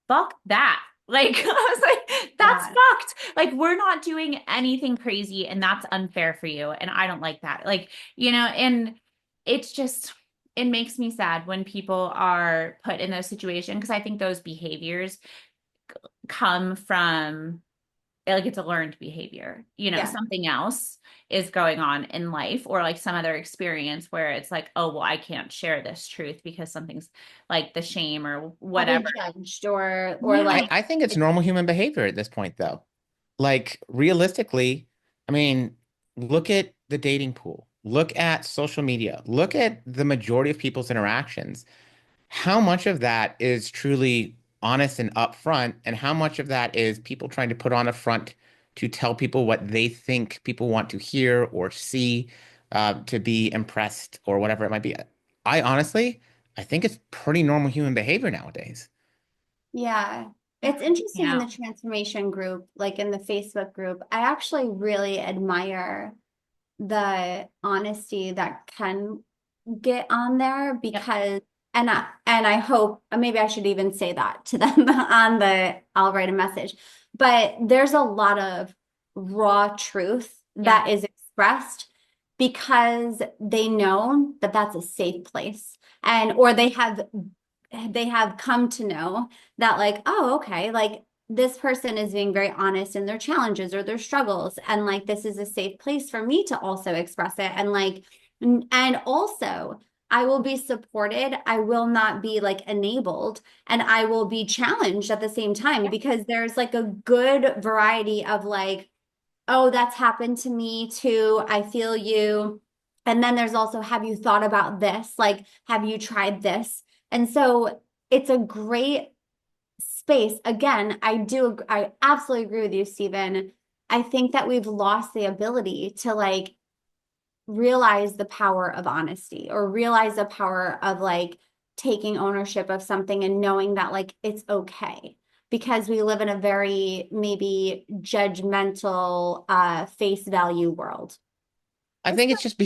fuck that. Like, I was like, that's Yeah. fucked. Like, we're not doing anything crazy, and that's unfair for you. And I don't like that. Like, and it's just, it makes me sad when people are put in those situations because I think those behaviors come from like it's a learned behavior, you know, Yeah. something else is going on in life, or like some other experience where it's like, oh, well, I can't share this truth because something's like the shame or I'll whatever. be judged or Yeah. like I think it's normal human behavior at this point, though. Like realistically, I mean, look at the dating pool, look at social media, look at the majority of people's interactions. How much of that is truly honest and upfront, and how much of that is people trying to put on a front to tell people what they think people want to hear or see, to be impressed or whatever it might be. I honestly, I think it's pretty normal human behavior nowadays. Yeah. It's interesting in Yeah. the transformation group, like in the Facebook group. I actually really admire the honesty that can get on there Yep. because and I hope maybe I should even say that to them on the I'll write a message. But there's a lot of raw truth Yeah. that is expressed because they know that that's a safe place and or they have come to know that like, oh, okay, like this person is being very honest in their challenges or their struggles. And like, this is a safe place for me to also express it. And like, and also, I will be supported. I will not be like enabled and I will be challenged at the same time because there's like a good variety of like, oh, that's happened to me too. I feel you. And then there's also, have you thought about this? Like, have you tried this? And so it's a great space. Again, I absolutely agree with you, Stephen. I think that we've lost the ability to like realize the power of honesty or realize the power of like taking ownership of something and knowing that like it's okay because we live in a very maybe judgmental face value world. I think it's just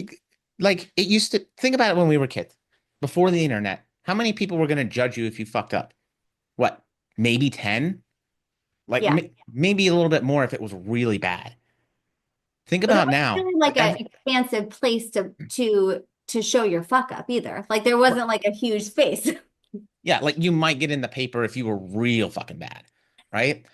like it used to think about it when we were kids, before the internet. How many people were going to judge you if you fucked up? What, maybe 10? Like Yeah. maybe a little bit more if it was really bad. Think But it about wasn't now. really like an expansive place to show your fuck up either. Like there wasn't like a huge space. Yeah, like you might get in the paper if you were real fucking bad, right?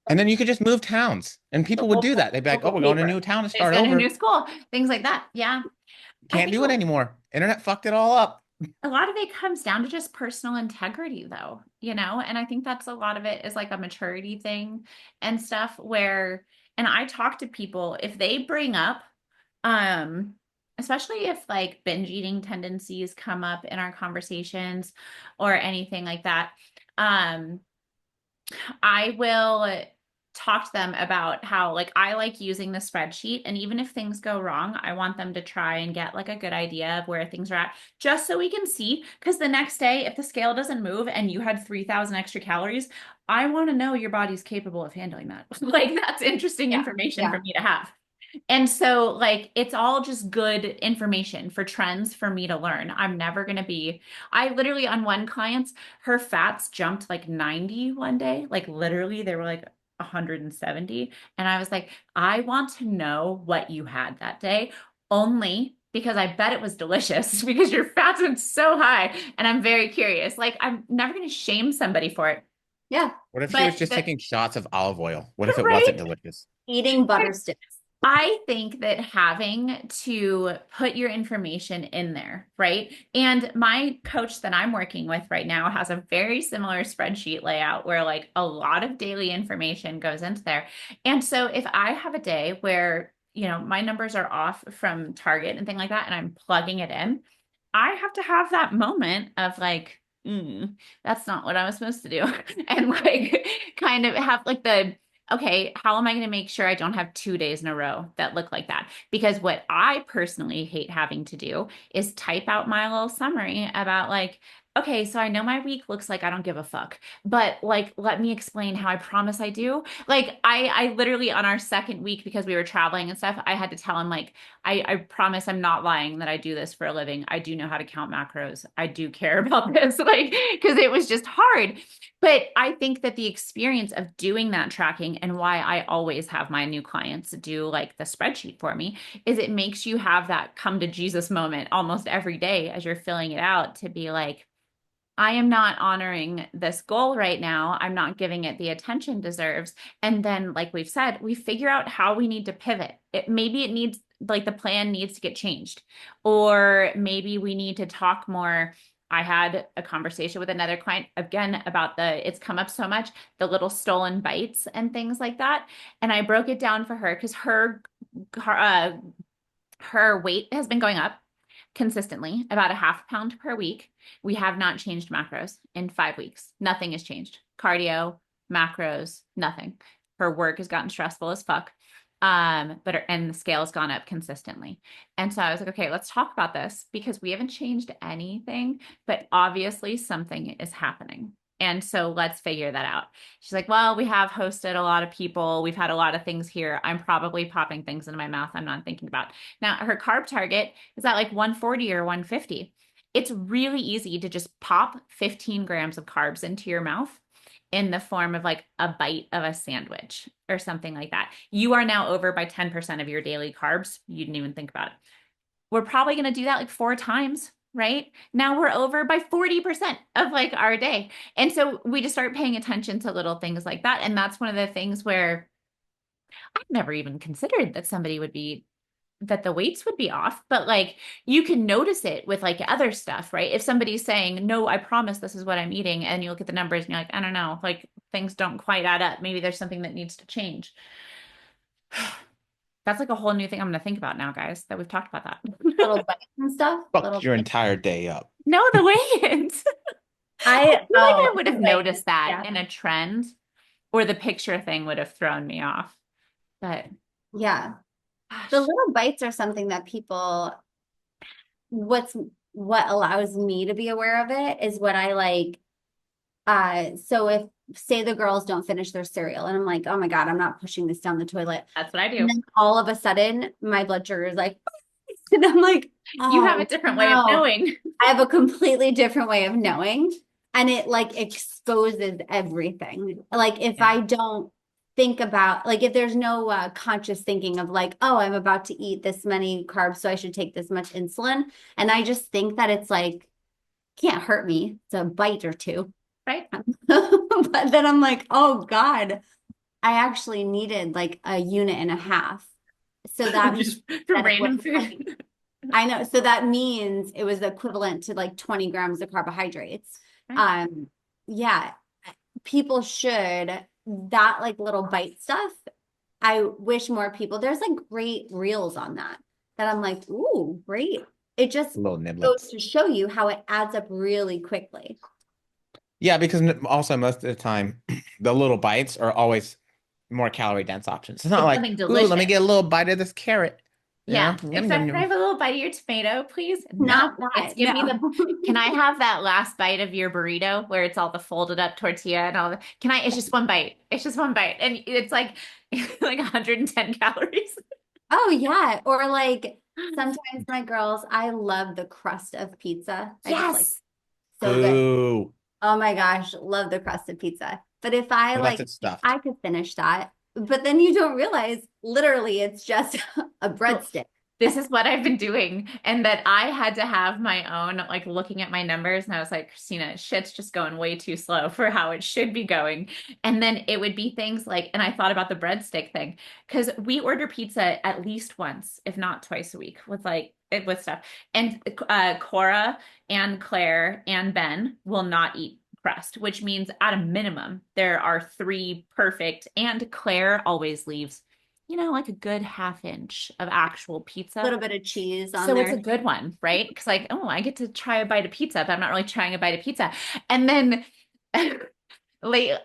And then you could just move towns and people would do that. They'd be like, oh, we're going to a new town to It's start going to a new over. school, things like that. Yeah. I Can't think do it anymore. Internet fucked it all up. a lot of it comes down to just personal integrity though, you know, and I think that's a lot of it is like a maturity thing and stuff where, and I talk to people if they bring up, um, especially if like binge eating tendencies come up in our conversations or anything like that, um, I will talk to them about how like I like using the spreadsheet, and even if things go wrong, I want them to try and get like a good idea of where things are at just so we can see, because the next day if the scale doesn't move and you had 3,000 extra calories, I want to know your body's capable of handling that. Like that's interesting Yeah. information for Yeah. me to have. And so like it's all just good information for trends for me to learn. I'm never going to be, I literally on one client's, her fats jumped like 90 one day. Like literally they were like 170. And I was like, I want to know what you had that day only because I bet it was delicious because your fats went so high. And I'm very curious. Like I'm never going to shame somebody for it. Yeah. What if she was But just taking shots of olive oil? What if it wasn't right? delicious? Eating butter sticks. I think that having to put your information in there, right? And my coach that I'm working with right now has a very similar spreadsheet layout where like a lot of daily information goes into there. And so if I have a day where, you know, my numbers are off from Target and thing like that, and I'm plugging it in, I have to have that moment of like, that's not what I was supposed to do. And like kind of have like the okay, how am I going to make sure I don't have 2 days in a row that look like that? Because what I personally hate having to do is type out my little summary about like, okay, so I know my week looks like I don't give a fuck, but like, let me explain how I promise I do. Like, I literally on our second week, because we were traveling and stuff, I had to tell him like, I promise I'm not lying that I do this for a living. I do know how to count macros. I do care about this, like, because it was just hard. But I think that the experience of doing that tracking and why I always have my new clients do like the spreadsheet for me is it makes you have that come to Jesus moment almost every day as you're filling it out to be like, I am not honoring this goal right now. I'm not giving it the attention it deserves. And then, like we've said, we figure out how we need to pivot. Maybe it needs, like the plan needs to get changed, or maybe we need to talk more. I had a conversation with another client again about it's come up so much, the little stolen bites and things like that. And I broke it down for her because her weight has been going up consistently, about a half pound per week. We have not changed macros in 5 weeks. Nothing has changed. Cardio, macros, nothing. Her work has gotten stressful as fuck. And the scale has gone up consistently. And so I was like, okay, let's talk about this because we haven't changed anything, but obviously something is happening. And so let's figure that out. She's like, well, we have hosted a lot of people. We've had a lot of things here. I'm probably popping things into my mouth I'm not thinking about. Now, her carb target is at like 140 or 150. It's really easy to just pop 15 grams of carbs into your mouth in the form of like a bite of a sandwich or something like that. You are now over by 10% of your daily carbs. You didn't even think about it. We're probably going to do that like 4 times. Right now we're over by 40% of like our day. And so we just start paying attention to little things like that. And that's one of the things where I've never even considered that that the weights would be off, but like you can notice it with like other stuff, right? If somebody's saying, no, I promise this is what I'm eating. And you look at the numbers and you're like, I don't know, like things don't quite add up. Maybe there's something that needs to change. That's like a whole new thing I'm going to think about now, guys, that we've talked about that. Little bites and stuff. Fuck your entire day up. No, the weigh-ins. I feel like I would have noticed that in a trend, or the picture thing would have thrown me off. But yeah, gosh. the little bites are something that what allows me to be aware of it is what I like. So if say the girls don't finish their cereal and I'm like, oh my God, I'm not pushing this down the toilet. That's what I do. And then all of a sudden my blood sugar is like, and I'm like, you have a different way of knowing. I have a completely different way of knowing. And it like exposes everything. Like if I don't think about, like if there's no conscious thinking of like, oh, I'm about to eat this many carbs, so I should take this much insulin. And I just think that it's like, can't hurt me. It's a bite or two. Right. But then I'm like, oh God, I actually needed like a unit and a half. So that just from random food. I know. So that means it was equivalent to like 20 grams of carbohydrates. Right. Yeah, people should, that like little bite stuff. I wish more people, there's like great reels on that I'm like, ooh, great. It just Little niblets. goes to show you how it adds up really quickly. Yeah, because also most of the time, the little bites are always more calorie dense options. It's not like, ooh, let me get a little bite of this carrot. Yeah, Except, can I have a little bite of your tomato, please? Not No, that. give me can I have that last bite of your burrito where it's all the folded up tortilla and all the, it's just one bite. It's just one bite. And it's like 110 calories. Oh yeah. Or like sometimes my girls, I love the crust of pizza. Yes. So good. Oh my gosh, love the crust of pizza. But if I I could finish that. But then you don't realize literally it's just a breadstick. This is what I've been doing. And that I had to have my own, like looking at my numbers. And I was like, Christina, shit's just going way too slow for how it should be going. And then it would be things like, and I thought about the breadstick thing, because we order pizza at least once, if not twice a week with stuff. And Cora and Claire and Ben will not eat crust, which means at a minimum, there are 3 perfect, and Claire always leaves, like a good half-inch of actual pizza. A little bit of cheese on there. So there. it's a good one, right? Because like, oh, I get to try a bite of pizza, but I'm not really trying a bite of pizza. And then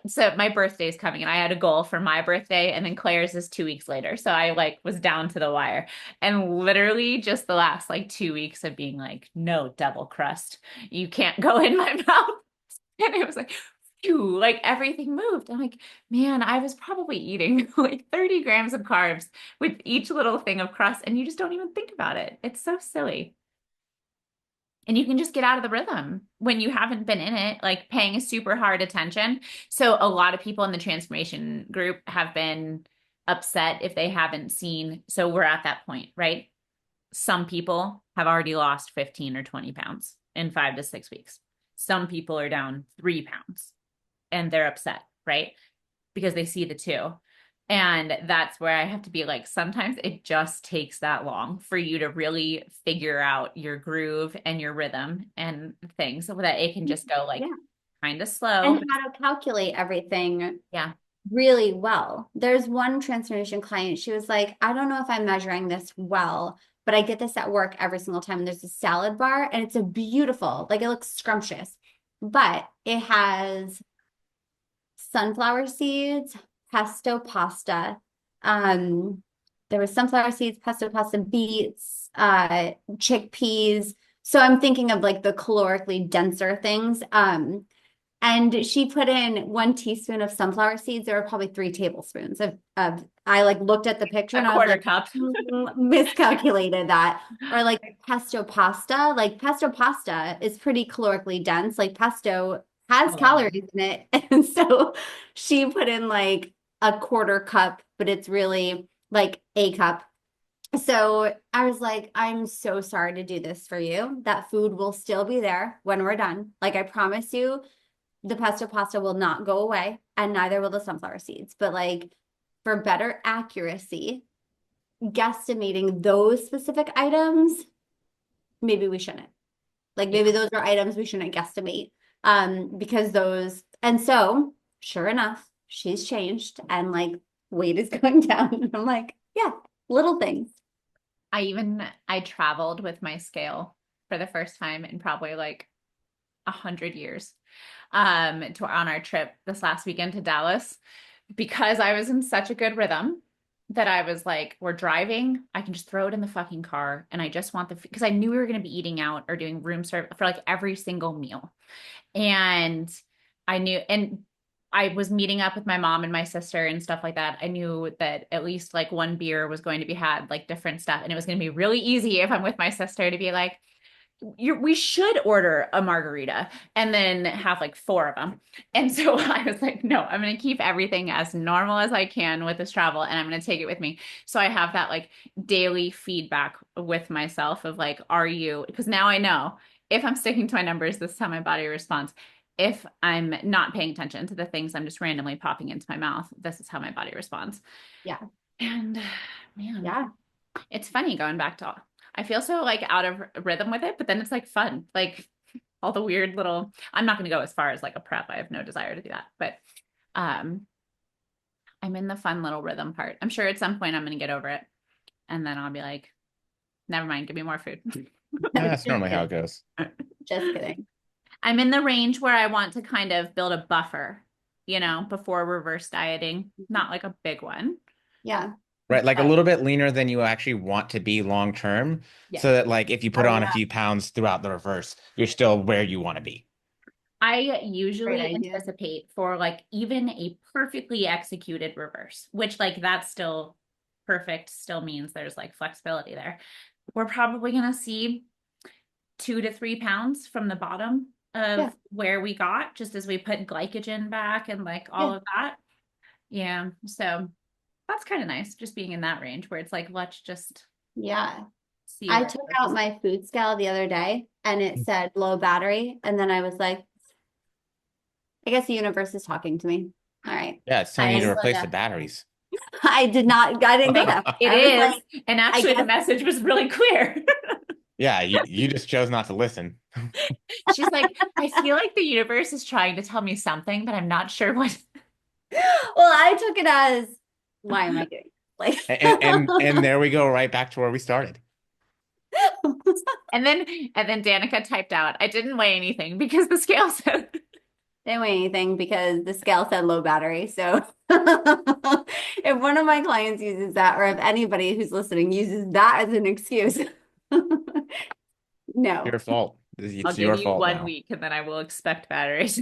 so my birthday is coming and I had a goal for my birthday, and then Claire's is 2 weeks later. So I was down to the wire, and literally just the last 2 weeks of being like, no double crust. You can't go in my mouth. And it was like, phew, like everything moved. I'm like, man, I was probably eating 30 grams of carbs with each little thing of crust, and you just don't even think about it. It's so silly. And you can just get out of the rhythm when you haven't been in it, like paying a super hard attention. So a lot of people in the transformation group have been upset if they haven't seen. So we're at that point, right? Some people have already lost 15 or 20 pounds in 5 to 6 weeks. some people are down 3 pounds and they're upset, right? Because they see the 2. And that's where I have to be like, sometimes it just takes that long for you to really figure out your groove and your rhythm and things so that it can just go like kind of slow. And how to calculate everything Yeah. really well. There's one transformation client, she was like, I don't know if I'm measuring this well, but I get this at work every single time. And there's a salad bar and it's a beautiful, like it looks scrumptious, but it has sunflower seeds, pesto pasta. There was sunflower seeds, pesto pasta, beets, chickpeas. So I'm thinking of like the calorically denser things. And she put in 1 teaspoon of sunflower seeds. There were probably 3 tablespoons of I like looked at the picture and I was like, cup. Miscalculated that. Or like pesto pasta. Like pesto pasta is pretty calorically dense. Like pesto has calories in it. And so she put in like a 1/4 cup, but it's really like a cup. So I was like, I'm so sorry to do this for you. That food will still be there when we're done. Like I promise you, the pesto pasta will not go away and neither will the sunflower seeds. But like for better accuracy, guesstimating those specific items, maybe we shouldn't. Like maybe those are items we shouldn't guesstimate. Because those, and so sure enough, she's changed and like weight is going down. And I'm like, yeah, little things. I traveled with my scale for the first time in probably like 100 years on our trip this last weekend to Dallas because I was in such a good rhythm that I was like, we're driving, I can just throw it in the fucking car and I just want because I knew we were going to be eating out or doing room service for like every single meal. And I knew, and I was meeting up with my mom and my sister and stuff like that. I knew that at least like 1 beer was going to be had, like different stuff. And it was going to be really easy if I'm with my sister to be like, we should order a margarita and then have like 4 of them. And so I was like, no, I'm going to keep everything as normal as I can with this travel and I'm going to take it with me. So I have that like daily feedback with myself of like, are you, because now I know if I'm sticking to my numbers, this is how my body responds. If I'm not paying attention to the things I'm just randomly popping into my mouth, this is how my body responds. Yeah. And man, yeah, it's funny going back to I feel so like out of rhythm with it, but then it's like fun, like all the weird little, I'm not going to go as far as like a prep. I have no desire to do that, but I'm in the fun little rhythm part. I'm sure at some point I'm going to get over it and then I'll be like, never mind, give me more food. That's normally how it goes. just kidding. I'm in the range where I want to kind of build a buffer, before reverse dieting, not like a big one. Yeah. Right, like a little bit leaner than you actually want to be long term, so that like if you put on a few pounds throughout the reverse, you're still where you want to be. I usually anticipate for like even a perfectly executed reverse, which like that's still perfect, still means there's like flexibility there. We're probably going to see 2 to 3 pounds from the bottom of where we got, just as we put glycogen back and like all of that. Yeah. So that's kind of nice, just being in that range where it's like, let's just see. I took out my food scale the other day and it said low battery. And then I was like, I guess the universe is talking to me. All right. Yeah, it's telling you to replace the batteries. I didn't go there. It is. Like, and actually the message was really clear. Yeah, you just chose not to listen. She's like, I feel like the universe is trying to tell me something, but I'm not sure what. Well, I took it as, why am I doing this? Like, and there we go, right back to where we started. And then Danica typed out, I didn't weigh anything because the scale said didn't weigh anything because the scale said low battery. So if one of my clients uses that, or if anybody who's listening uses that as an excuse, no. Your fault. It's I'll your give you fault 1 now. week and then I will expect batteries.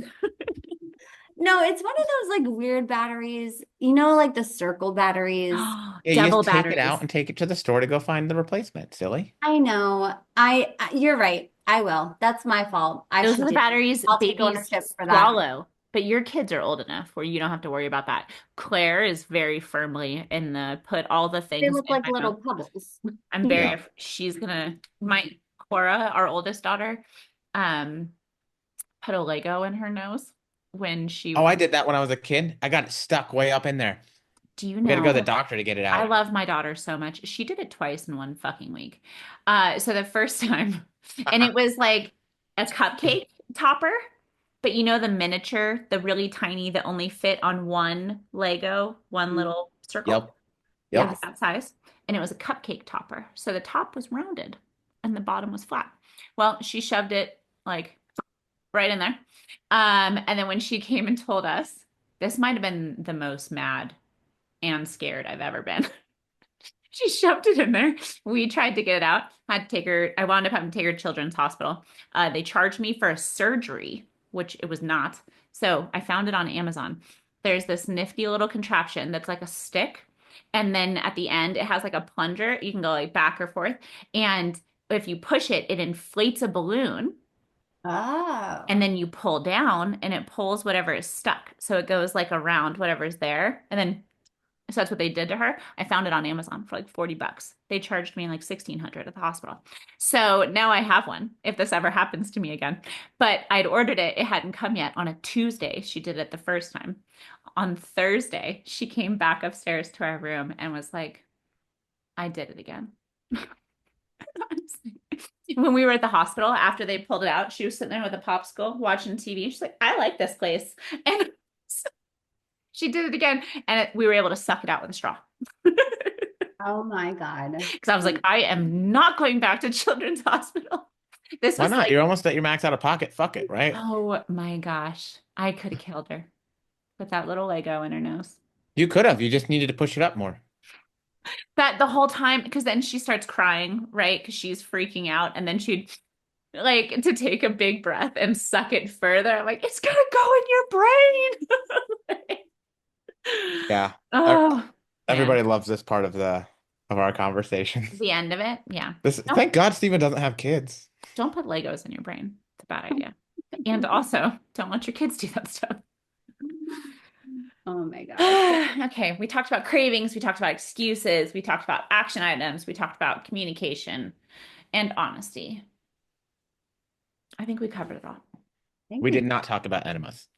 No, it's one of those like weird batteries, like the circle batteries. Yeah, you Devil just take batteries. it out and take it to the store to go find the replacement, silly. I know. You're right. I will. That's my fault. Those are the batteries I'll take babies ownership for that. swallow. But your kids are old enough where you don't have to worry about that. Claire is very firmly in the put all the things. They look in like my little mouth. pebbles. I'm very, she's gonna, my Cora, our oldest daughter, put a Lego in her nose when she, Oh, I did that when I was a kid. I got it stuck way up in there. do you We had to go to the know? doctor to get it I out. love my daughter so much. She did it twice in one fucking week. So the first time, and it was like a cupcake topper, but you know the miniature, the really tiny that only fit on one Lego, one little circle. Yep. It Yep. was that size, and it was a cupcake topper. So the top was rounded and the bottom was flat. Well, she shoved it like right in there. And then when she came and told us, this might have been the most mad and scared I've ever been. She shoved it in there. We tried to get it out. I had to take her. I wound up having to take her to Children's Hospital. They charged me for a surgery, which it was not. So I found it on Amazon. There's this nifty little contraption that's like a stick. And then at the end, it has like a plunger. You can go like back or forth. And if you push it, it inflates a balloon. Oh. And then you pull down and it pulls whatever is stuck. So it goes like around whatever's there. And then, so that's what they did to her. I found it on Amazon for like $40. They charged me like 1,600 at the hospital. So now I have one if this ever happens to me again. But I'd ordered it. It hadn't come yet on a Tuesday. She did it the first time. On Thursday, she came back upstairs to our room and was like, I did it again. When we were at the hospital after they pulled it out, she was sitting there with a popsicle watching TV. She's like, I like this place. And she did it again. And we were able to suck it out with a straw. Oh my God. Because I was like, I am not going back to Children's Hospital. This Why was not? like, You're almost at your max out of pocket. Fuck it, right? oh my gosh. I could have killed her with that little Lego in her nose. You could have. You just needed to push it up more. That the whole time, because then she starts crying, right? Because she's freaking out. And then she'd like to take a big breath and suck it further. I'm like, it's gonna go in your brain. Yeah. Oh, Everybody man. loves this part of our conversation. The end of it. Yeah. Thank God Steven doesn't have kids. Don't put Legos in your brain. It's a bad idea. And also, don't let your kids do that stuff. Oh my God. Okay, we talked about cravings, we talked about excuses, we talked about action items, we talked about communication and honesty. I think we covered it all. We did not talk about enemas.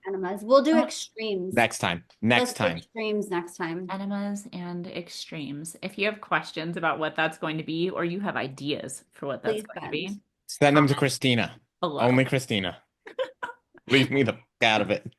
Enemas. We'll do Oh. extremes. Next time. Let's Next do time. extremes next time. Enemas and extremes. If you have questions about what that's going to be, or you have ideas for what that's Please going to be, Send them to Christina. below. Only Christina. Leave me the fuck out of it.